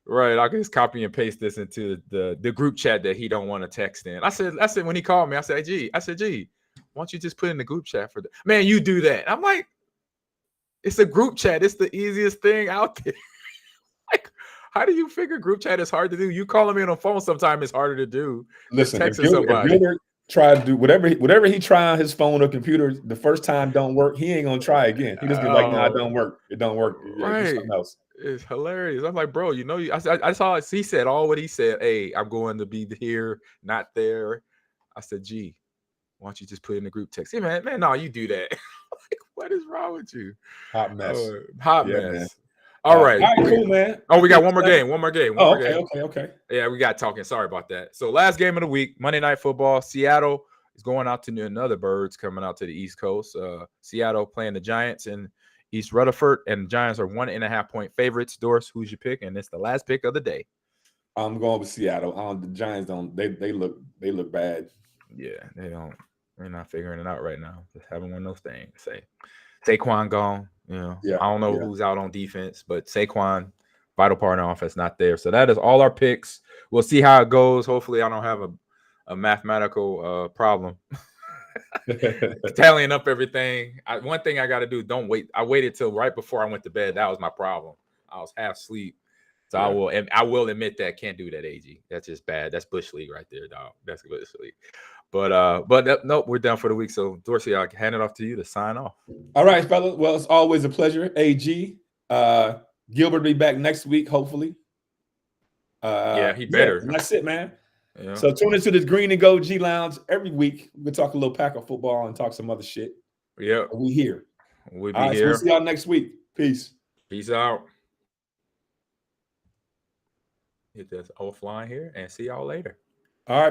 Right, I can just copy and paste this into the group chat that he don't want to text in. I said when he called me, I said, G, why don't you just put in the group chat for the man? You do that. I'm like, it's a group chat. It's the easiest thing out there. Like, how do you figure group chat is hard to do? You calling me on the phone sometimes it's harder to do. Listen, if Gilbert try to do whatever he try on his phone or computer, the first time don't work, he ain't gonna try again. He just be like, "Nah, it don't work. It don't work." Right. Do something else. It's hilarious. I'm like, bro, I saw he said all what he said. Hey, I'm going to be here, not there. I said, G, why don't you just put in the group text? Hey, man, no, you do that. Like, what is wrong with you? Hot mess. Mess. Man. All right. All right, cool, man. Oh, we got one more game. Okay. Yeah, we got talking. Sorry about that. So last game of the week, Monday Night Football. Seattle is going out to another Birds coming out to the East Coast. Seattle playing the Giants in East Rutherford, and the Giants are 1.5 point favorites. Doris, who's your pick? And it's the last pick of the day. I'm going with Seattle. The Giants don't. They look bad. Yeah, they don't. They're not figuring it out right now. Just having one of those things. Saquon gone. I don't know who's out on defense, but Saquon, vital part of offense, not there. So that is all our picks. We'll see how it goes. Hopefully, I don't have a mathematical problem. Tallying up everything. One thing I got to do, don't wait. I waited till right before I went to bed. That was my problem. I was half asleep. So I will admit that. Can't do that, AG. That's just bad. That's Bush League right there, dog. That's Bush League. But nope, we're done for the week. So Dorsey, I'll hand it off to you to sign off. All right, fellas. Well, it's always a pleasure. AG. Gilbert will be back next week, hopefully. He better. And that's it, man. Yeah. So tune into this Green and Gold G Lounge every week. We'll talk a little Packer football and talk some other shit. Yeah. We here. We'll be here. So we'll see y'all next week. Peace out. Hit this offline here and see y'all later. All right.